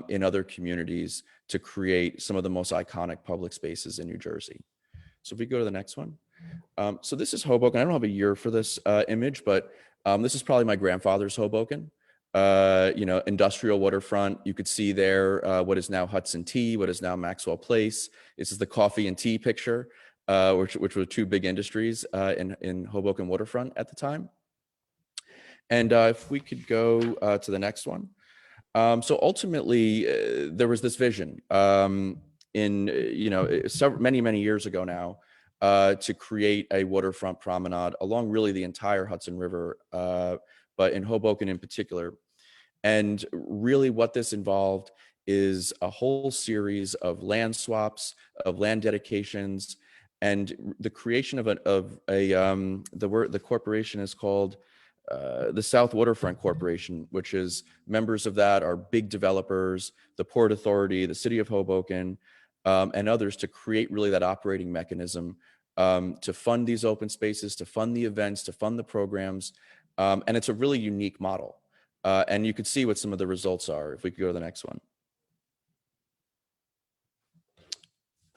in other communities to create some of the most iconic public spaces in New Jersey. So if we go to the next one. So this is Hoboken. I don't have a year for this image, but this is probably my grandfather's Hoboken. Industrial waterfront. You could see there what is now Hudson Tea, what is now Maxwell Place. This is the coffee and tea picture, which were two big industries in Hoboken waterfront at the time. And if we could go to the next one. So ultimately, there was this vision many years ago now to create a waterfront promenade along really the entire Hudson River, but in Hoboken in particular. And really what this involved is a whole series of land swaps, of land dedications, and the creation of the corporation is called the South Waterfront Corporation, which is members of that are big developers, the Port Authority, the City of Hoboken, and others, to create really that operating mechanism to fund these open spaces, to fund the events, to fund the programs. And it's a really unique model. And you could see what some of the results are if we could go to the next one.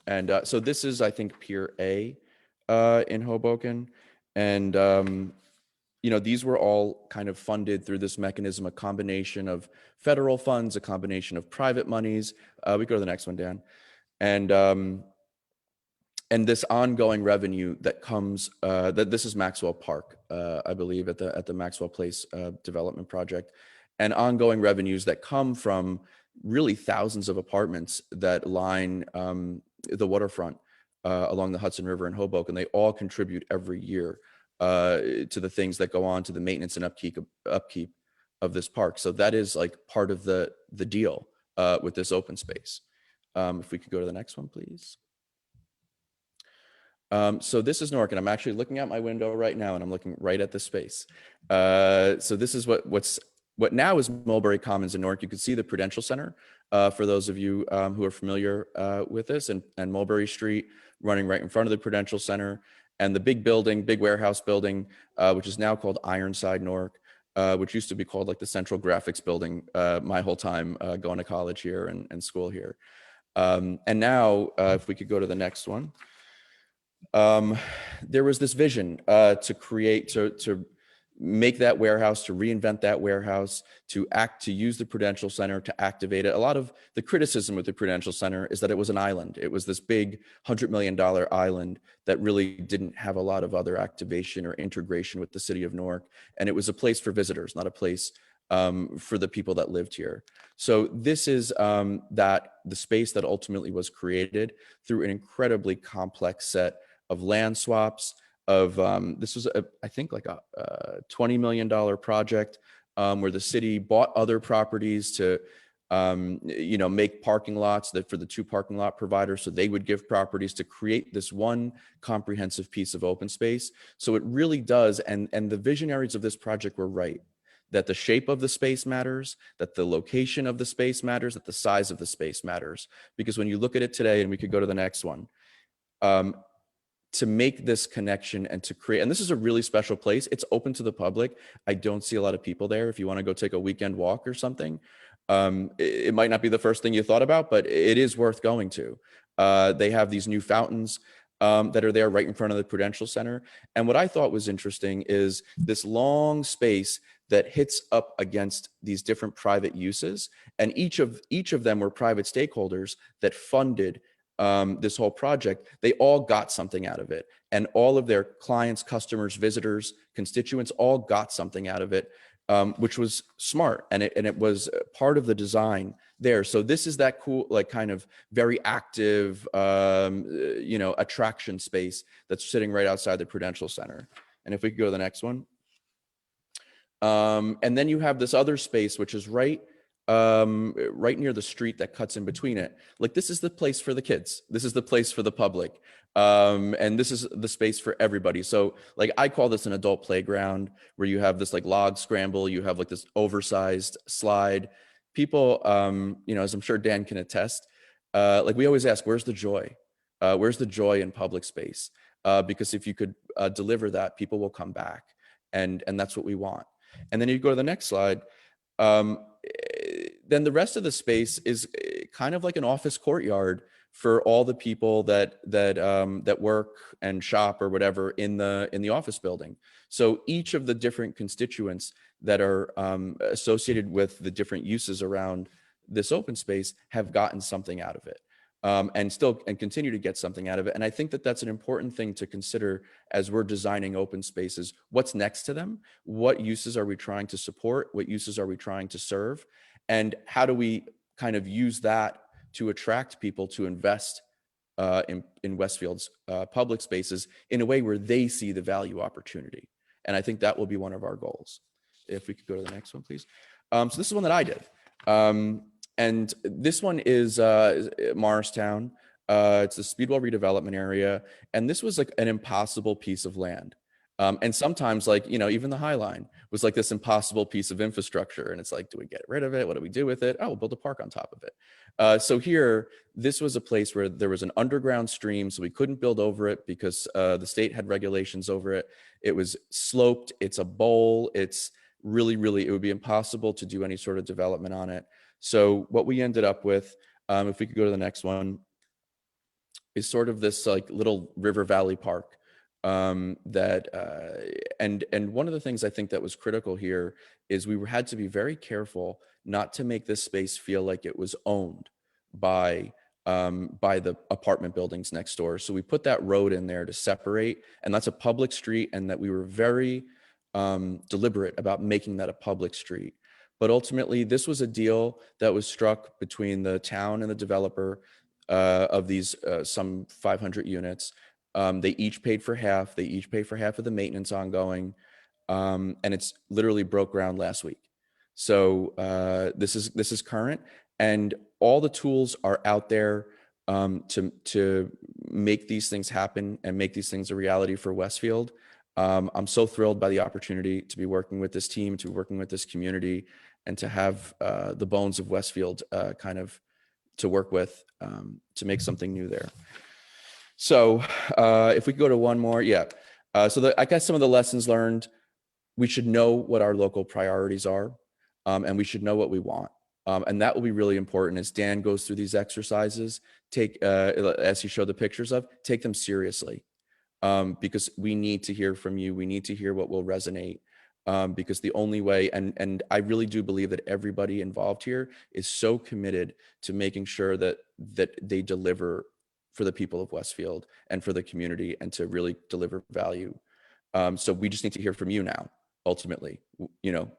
And so this is, I think, Pier A in Hoboken. And, these were all kind of funded through this mechanism, a combination of federal funds, a combination of private monies. We go to the next one, Dan. And this ongoing revenue that comes, this is Maxwell Park, I believe, at the Maxwell Place development project, and ongoing revenues that come from really thousands of apartments that line the waterfront along the Hudson River in Hoboken. They all contribute every year to the things that go on to the maintenance and upkeep of this park. So that is like part of the deal with this open space. If we could go to the next one, please. So this is Newark, and I'm actually looking out my window right now, and I'm looking right at the space. So this is what now is Mulberry Commons in Newark. You can see the Prudential Center for those of you who are familiar with this, and Mulberry Street running right in front of the Prudential Center, and the big building, big warehouse building, which is now called Ironside Newark, which used to be called like the Central Graphics Building my whole time going to college here and school here. And now, if we could go to the next one. There was this vision to create, to make that warehouse, to reinvent that warehouse, to use the Prudential Center to activate it. A lot of the criticism with the Prudential Center is that it was an island. It was this big $100 million island that really didn't have a lot of other activation or integration with the city of Newark. And it was a place for visitors, not a place for the people that lived here. So this is the space that ultimately was created through an incredibly complex set of land swaps, of this was I think like a $20 million project where the city bought other properties to make parking lots that for the 2 parking lot providers, so they would give properties to create this one comprehensive piece of open space. So it really does, and the visionaries of this project were right, that the shape of the space matters, that the location of the space matters, that the size of the space matters. Because when you look at it today, and we could go to the next one, to make this connection and to create, and this is a really special place. It's open to the public. I don't see a lot of people there. If you want to go take a weekend walk or something, it might not be the first thing you thought about, but it is worth going to. They have these new fountains that are there right in front of the Prudential Center. And what I thought was interesting is this long space that hits up against these different private uses. And each of them were private stakeholders that funded this whole project. They all got something out of it. And all of their clients, customers, visitors, constituents all got something out of it, which was smart. And it was part of the design there. So this is that cool, like kind of very active, attraction space that's sitting right outside the Prudential Center. And if we could go to the next one. And then you have this other space, which is right near the street that cuts in between it. Like, this is the place for the kids. This is the place for the public. And this is the space for everybody. So like, I call this an adult playground, where you have this like log scramble, you have like this oversized slide. People, as I'm sure Dan can attest, like we always ask, where's the joy? Where's the joy in public space? Because if you could deliver that, people will come back. And that's what we want. And then you go to the next slide. Then the rest of the space is kind of like an office courtyard for all the people that work and shop or whatever in the office building. So each of the different constituents that are associated with the different uses around this open space have gotten something out of it. And continue to get something out of it. And I think that that's an important thing to consider as we're designing open spaces. What's next to them? What uses are we trying to support? What uses are we trying to serve? And how do we kind of use that to attract people to invest in Westfield's public spaces in a way where they see the value opportunity? And I think that will be one of our goals. If we could go to the next one, please. So this is one that I did. And this one is Morristown. It's the Speedwell redevelopment area. And this was like an impossible piece of land. And sometimes, like, even the High Line was like this impossible piece of infrastructure. And it's like, do we get rid of it? What do we do with it? Oh, we'll build a park on top of it. So here, this was a place where there was an underground stream, so we couldn't build over it because the state had regulations over it. It was sloped. It's a bowl. It's really, it would be impossible to do any sort of development on it. So what we ended up with, if we could go to the next one, is sort of this like little river valley park and one of the things I think that was critical here is we had to be very careful not to make this space feel like it was owned by the apartment buildings next door. So we put that road in there to separate, and that's a public street, and that we were very deliberate about making that a public street. But ultimately, this was a deal that was struck between the town and the developer of these some 500 units. They each paid for half. They each pay for half of the maintenance ongoing, and it's literally broke ground last week. So this is current, and all the tools are out there to make these things happen and make these things a reality for Westfield. I'm so thrilled by the opportunity to be working with this team, to be working with this community, and to have the bones of Westfield kind of to work with to make something new there. So if we could go to one more, yeah. So I guess some of the lessons learned, we should know what our local priorities are, and we should know what we want. And that will be really important as Dan goes through these exercises, as he showed the pictures of, take them seriously. Because we need to hear from you. We need to hear what will resonate. Because the only way, and I really do believe that everybody involved here is so committed to making sure that they deliver for the people of Westfield and for the community, and to really deliver value. So we just need to hear from you now, ultimately,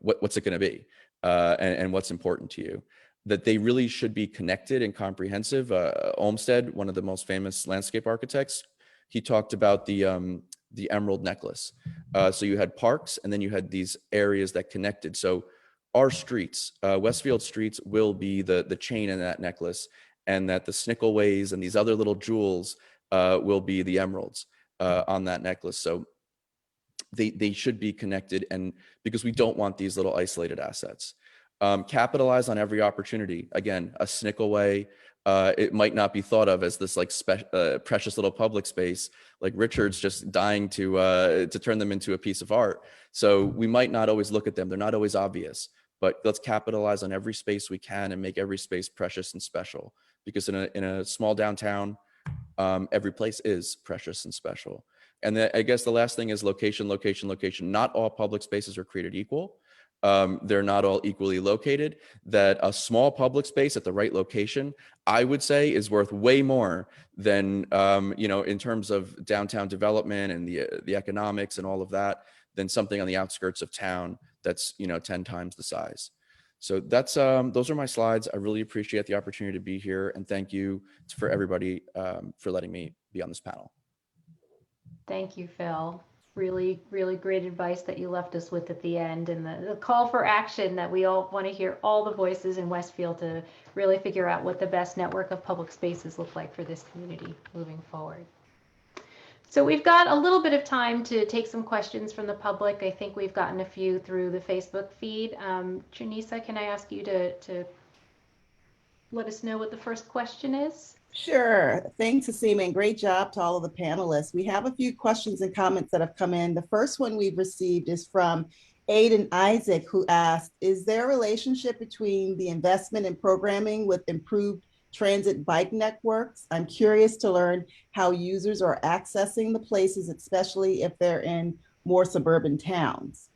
what's it going to be, and what's important to you. That they really should be connected and comprehensive. Olmsted, one of the most famous landscape architects, he talked about the the emerald necklace. So you had parks, and then you had these areas that connected. So our streets, Westfield streets, will be the chain in that necklace, and that the Snickelways and these other little jewels will be the emeralds on that necklace. So they should be connected, and because we don't want these little isolated assets. Capitalize on every opportunity. Again, a Snickelway, it might not be thought of as this like precious little public space, like Richard's just dying to turn them into a piece of art. So we might not always look at them. They're not always obvious, but let's capitalize on every space we can and make every space precious and special, because in a small downtown, every place is precious and special. And I guess the last thing is location, location, location. Not all public spaces are created equal. They're not all equally located. That a small public space at the right location, I would say, is worth way more than, in terms of downtown development and the economics and all of that, than something on the outskirts of town that's 10 times the size. So that's those are my slides. I really appreciate the opportunity to be here, and thank you for everybody for letting me be on this panel. Thank you, Phil. Really, really great advice that you left us with at the end, and the call for action that we all want to hear all the voices in Westfield to really figure out what the best network of public spaces look like for this community moving forward. So we've got a little bit of time to take some questions from the public. I think we've gotten a few through the Facebook feed. Janisa, can I ask you to let us know what the first question is? Sure. Thanks, Asima, and great job to all of the panelists. We have a few questions and comments that have come in. The first one we've received is from Aiden Isaac, who asked, is there a relationship between the investment in programming with improved transit bike networks? I'm curious to learn how users are accessing the places, especially if they're in more suburban towns.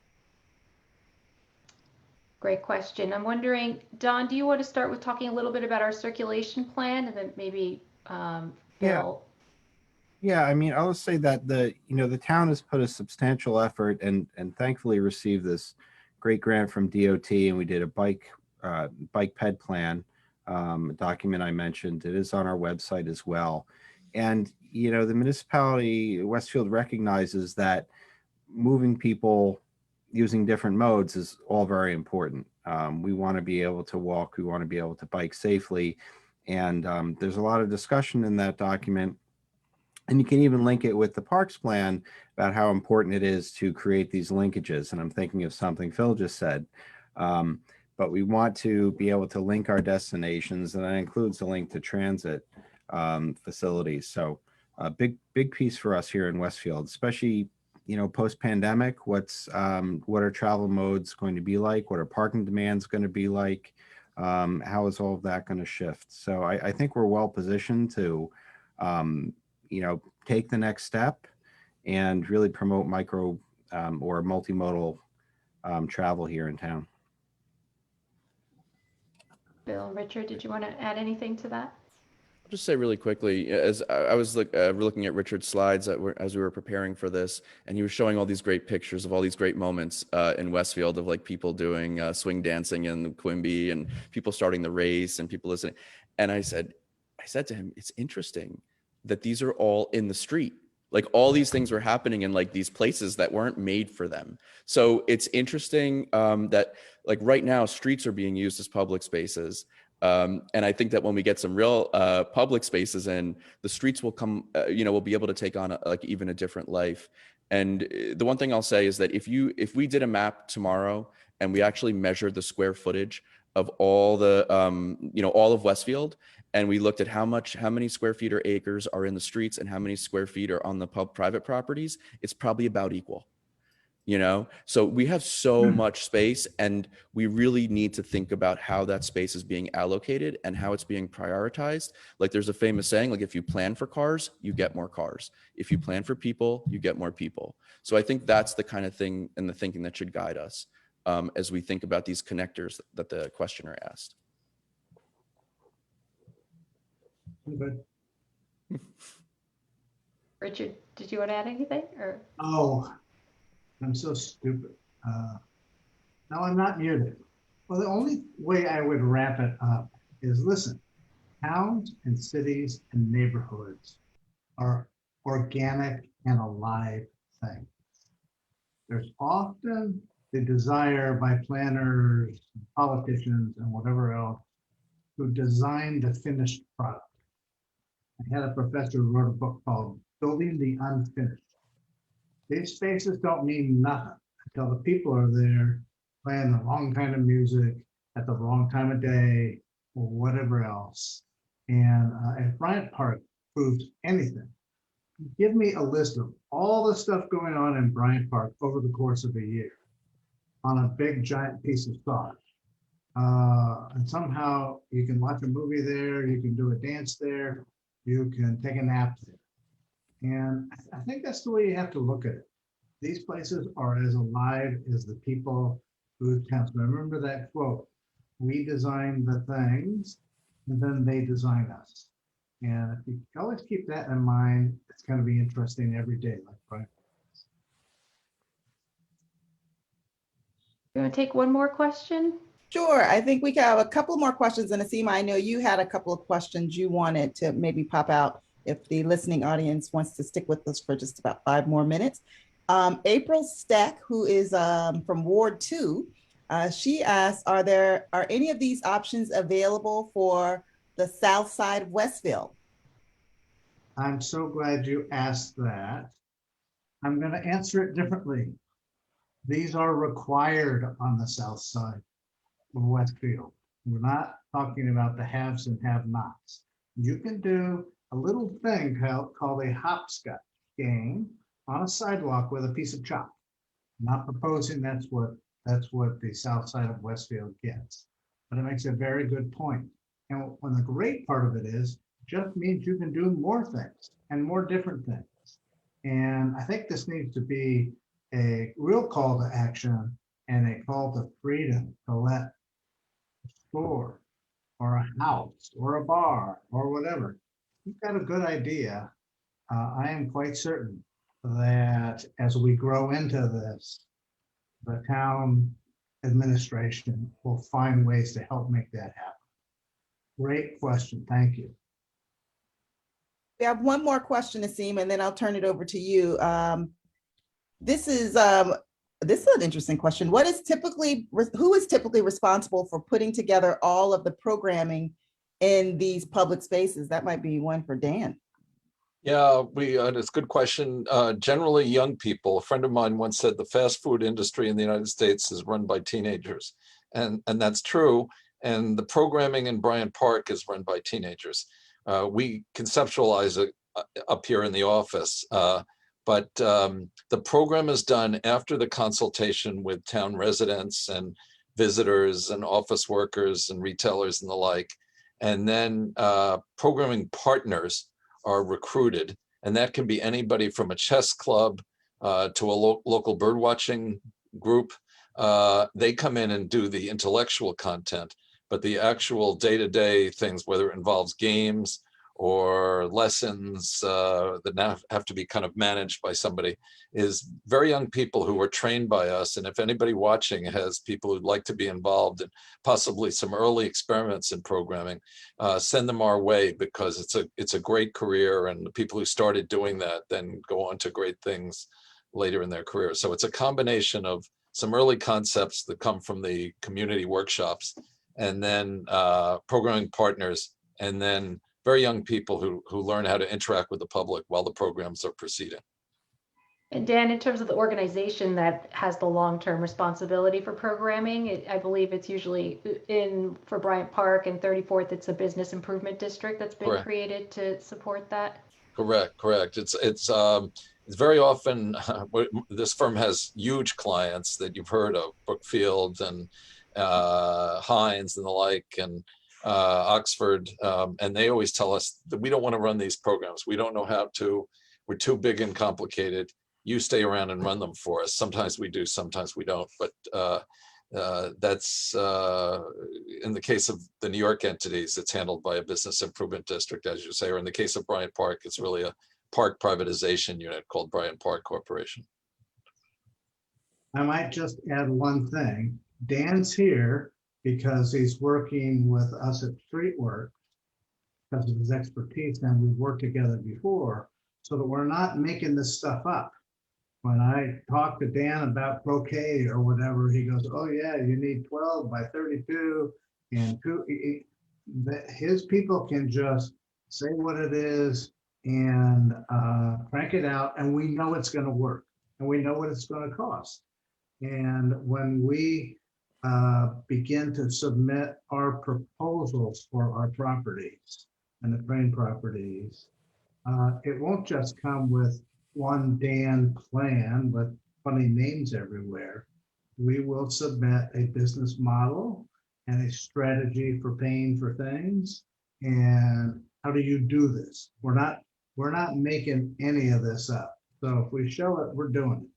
Great question. I'm wondering, Don, do you want to start with talking a little bit about our circulation plan, and then maybe Phil? Yeah, I mean, I'll just say that the town has put a substantial effort and thankfully received this great grant from DOT, and we did a bike ped plan, document I mentioned. It is on our website as well. And the municipality, Westfield, recognizes that moving people using different modes is all very important. We want to be able to walk, we want to be able to bike safely. And there's a lot of discussion in that document. And you can even link it with the parks plan about how important it is to create these linkages. And I'm thinking of something Phil just said. But we want to be able to link our destinations, and that includes a link to transit facilities. So a big piece for us here in Westfield, especially post-pandemic. What are travel modes going to be like? What are parking demands going to be like? How is all of that going to shift? So I think we're well positioned to, take the next step and really promote micro or multimodal travel here in town. Bill, Richard, did you want to add anything to that? I'll just say really quickly, as I was looking at Richard's slides as we were preparing for this, and he was showing all these great pictures of all these great moments in Westfield of like people doing swing dancing in Quimby and people starting the race and people listening. And I said to him, it's interesting that these are all in the street. Like all these things were happening in like these places that weren't made for them. So it's interesting that like right now streets are being used as public spaces. And I think that when we get some real public spaces in, the streets will come, will be able to take on even a different life. And the one thing I'll say is that if we did a map tomorrow and we actually measured the square footage of all the, all of Westfield, and we looked at how many square feet or acres are in the streets and how many square feet are on the private properties, it's probably about equal. So we have so much space, and we really need to think about how that space is being allocated and how it's being prioritized. Like there's a famous saying, like if you plan for cars, you get more cars. If you plan for people, you get more people. So I think that's the kind of thing and the thinking that should guide us as we think about these connectors that the questioner asked. Good. Richard, did you want to add anything? Or I'm so stupid. No, I'm not muted. Well, the only way I would wrap it up is listen, towns and cities and neighborhoods are organic and alive things. There's often the desire by planners, politicians, and whatever else to design the finished product. I had a professor who wrote a book called Building the Unfinished. These spaces don't mean nothing until the people are there playing the wrong kind of music at the wrong time of day or whatever else. And if Bryant Park proves anything, give me a list of all the stuff going on in Bryant Park over the course of a year on a big giant piece of sauce. And somehow you can watch a movie there, you can do a dance there, you can take a nap there. And I think that's the way you have to look at it. These places are as alive as the people who attend. Remember that quote, we design the things and then they design us. And if you always keep that in mind, it's going to be interesting every day. Like Brian. You want to take one more question? Sure. I think we have a couple more questions. And Asima, I know you had a couple of questions you wanted to maybe pop out if the listening audience wants to stick with us for just about 5 more minutes. April Stack, who is from Ward 2, she asked, are any of these options available for the south side of Westfield? I'm so glad you asked that. I'm going to answer it differently. These are required on the south side of Westfield. We're not talking about the haves and have-nots. You can do a little thing called a hopscotch game on a sidewalk with a piece of chalk. I'm not proposing that's what the south side of Westfield gets, but it makes a very good point. And when the great part of it is, just means you can do more things and more different things. And I think this needs to be a real call to action and a call to freedom to let a store or a house or a bar or whatever. You've got a good idea. I am quite certain that as we grow into this, the town administration will find ways to help make that happen. Great question. Thank you. We have one more question, Asim, and then I'll turn it over to you. This is an interesting question. Who is typically responsible for putting together all of the programming in these public spaces? That might be one for Dan. Yeah, it's a good question. Generally young people. A friend of mine once said the fast food industry in the United States is run by teenagers. And that's true. And the programming in Bryant Park is run by teenagers. We conceptualize it up here in the office, but the program is done after the consultation with town residents and visitors and office workers and retailers and the like. And then programming partners are recruited, and that can be anybody from a chess club to a local bird watching group. They come in and do the intellectual content, but the actual day-to-day things, whether it involves games or lessons that now have to be kind of managed by somebody, is very young people who are trained by us. And if anybody watching has people who'd like to be involved in possibly some early experiments in programming, send them our way, because it's a great career, and the people who started doing that then go on to great things later in their career. So it's a combination of some early concepts that come from the community workshops, and then programming partners, and then very young people who learn how to interact with the public while the programs are proceeding. And Dan, in terms of the organization that has the long-term responsibility for programming, I believe it's usually for Bryant Park and 34th, it's a business improvement district that's been created to support that. Correct. It's very often, this firm has huge clients that you've heard of, Brookfield and Heinz and the like, and Oxford, and they always tell us that we don't want to run these programs. We don't know how to. We're too big and complicated. You stay around and run them for us. Sometimes we do, sometimes we don't. But that's in the case of the New York entities, it's handled by a business improvement district, as you say. Or in the case of Bryant Park, it's really a park privatization unit called Bryant Park Corporation. I might just add one thing. Dan's here because he's working with us at Streetwork because of his expertise, and we've worked together before, so that we're not making this stuff up. When I talk to Dan about croquet or whatever, he goes, oh yeah, you need 12 by 32 and his people can just say what it is and crank it out, and we know it's going to work and we know what it's going to cost. And when we begin to submit our proposals for our properties and the frame properties, it won't just come with one Dan plan with funny names everywhere. We will submit a business model and a strategy for paying for things. And how do you do this? We're not making any of this up. So if we show it, we're doing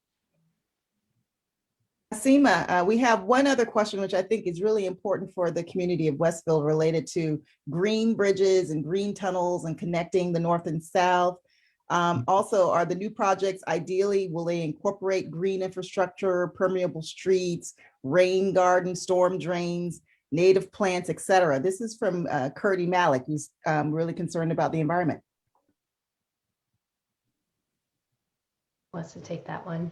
it. Seema, we have one other question, which I think is really important for the community of Westfield, related to green bridges and green tunnels and connecting the north and south. Also, are the new projects ideally, will they incorporate green infrastructure, permeable streets, rain gardens, storm drains, native plants, et cetera? This is from Curdy Malik, who's really concerned about the environment. Wants to take that one.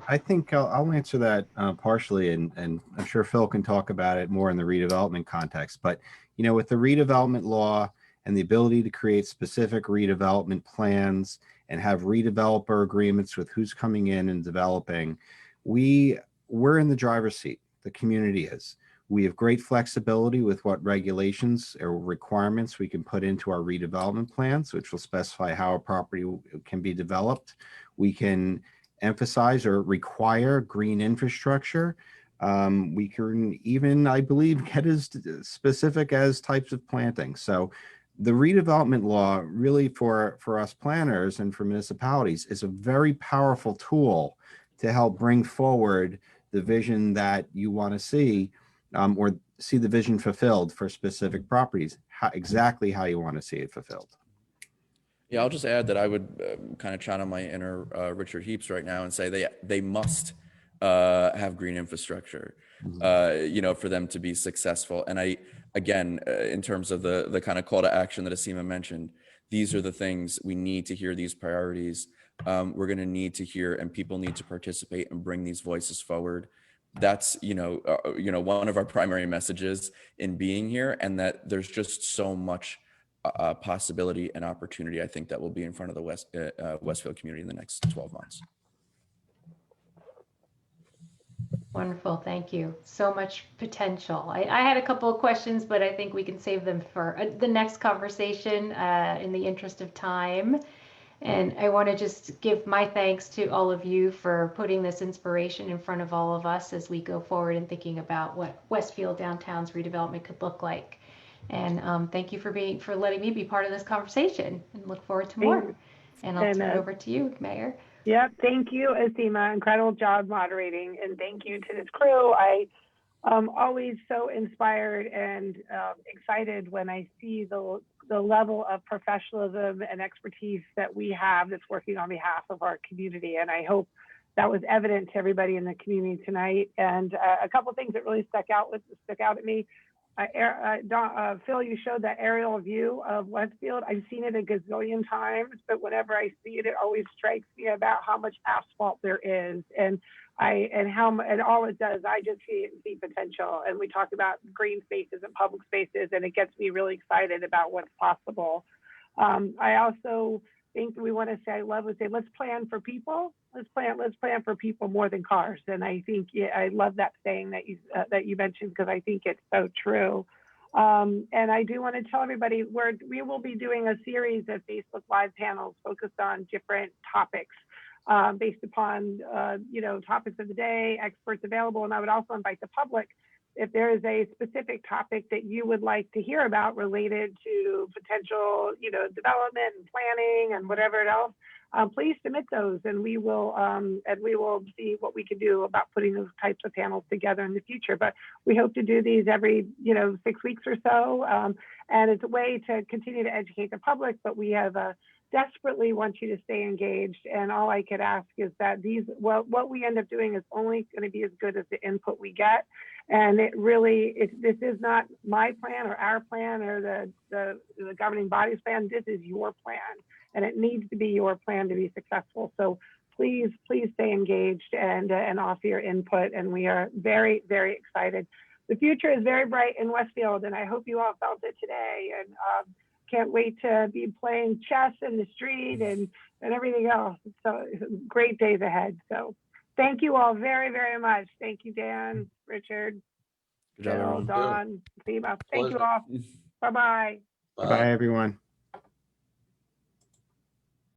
I think I'll answer that partially, and I'm sure Phil can talk about it more in the redevelopment context. But, you know, with the redevelopment law and the ability to create specific redevelopment plans and have redeveloper agreements with who's coming in and developing, we're in the driver's seat. The community is. We have great flexibility with what regulations or requirements we can put into our redevelopment plans, which will specify how a property can be developed. We can emphasize or require green infrastructure. We can even, I believe, get as specific as types of planting. So the redevelopment law really for us planners and for municipalities is a very powerful tool to help bring forward the vision that you want to see, or see the vision fulfilled for specific properties, exactly how you want to see it fulfilled. Yeah, I'll just add that I would kind of channel my inner Richard Heaps right now and say they must have green infrastructure, you know, for them to be successful. And again, in terms of the kind of call to action that Asima mentioned, these are the things we need to hear, these priorities. We're going to need to hear, and people need to participate and bring these voices forward. That's, you know, one of our primary messages in being here, and that there's just so much possibility and opportunity, I think, that will be in front of the Westfield community in the next 12 months. Wonderful, thank you. So much potential. I had a couple of questions, but I think we can save them for the next conversation in the interest of time. And I want to just give my thanks to all of you for putting this inspiration in front of all of us as we go forward and thinking about what Westfield Downtown's redevelopment could look like. And thank you for letting me be part of this conversation, and look forward to more. And I'll turn it over to you, Mayor. Yep, thank you, Asima. Incredible job moderating, and thank you to this crew. I am always so inspired and excited when I see the level of professionalism and expertise that we have that's working on behalf of our community. And I hope that was evident to everybody in the community tonight. And a couple of things that really stuck out at me. Phil, you showed that aerial view of Westfield. I've seen it a gazillion times, but whenever I see it, it always strikes me about how much asphalt there is, and all it does. I just see potential. And we talk about green spaces and public spaces, and it gets me really excited about what's possible. I also think we want to say, I love to say, let's plan for people. Let's plan for people more than cars. And I think, I love that saying that you mentioned, because I think it's so true. And I do want to tell everybody we will be doing a series of Facebook Live panels focused on different topics based upon topics of the day, experts available. And I would also invite the public, if there is a specific topic that you would like to hear about related to potential, development and planning and whatever else, please submit those, and we will see what we can do about putting those types of panels together in the future. But we hope to do these every 6 weeks or so, and it's a way to continue to educate the public. But we have desperately want you to stay engaged, and all I could ask is that what we end up doing is only going to be as good as the input we get. And this is not my plan or our plan or the governing body's plan. This is your plan, and it needs to be your plan to be successful. So please stay engaged and offer your input. And we are very, very excited. The future is very bright in Westfield, and I hope you all felt it today. And can't wait to be playing chess in the street and everything else. So great days ahead. So thank you all very, very much. Thank you, Dan, Richard, Good job, Bill, everyone. Don, Seema. Thank you Pleasure. all. Bye-bye. Bye, everyone.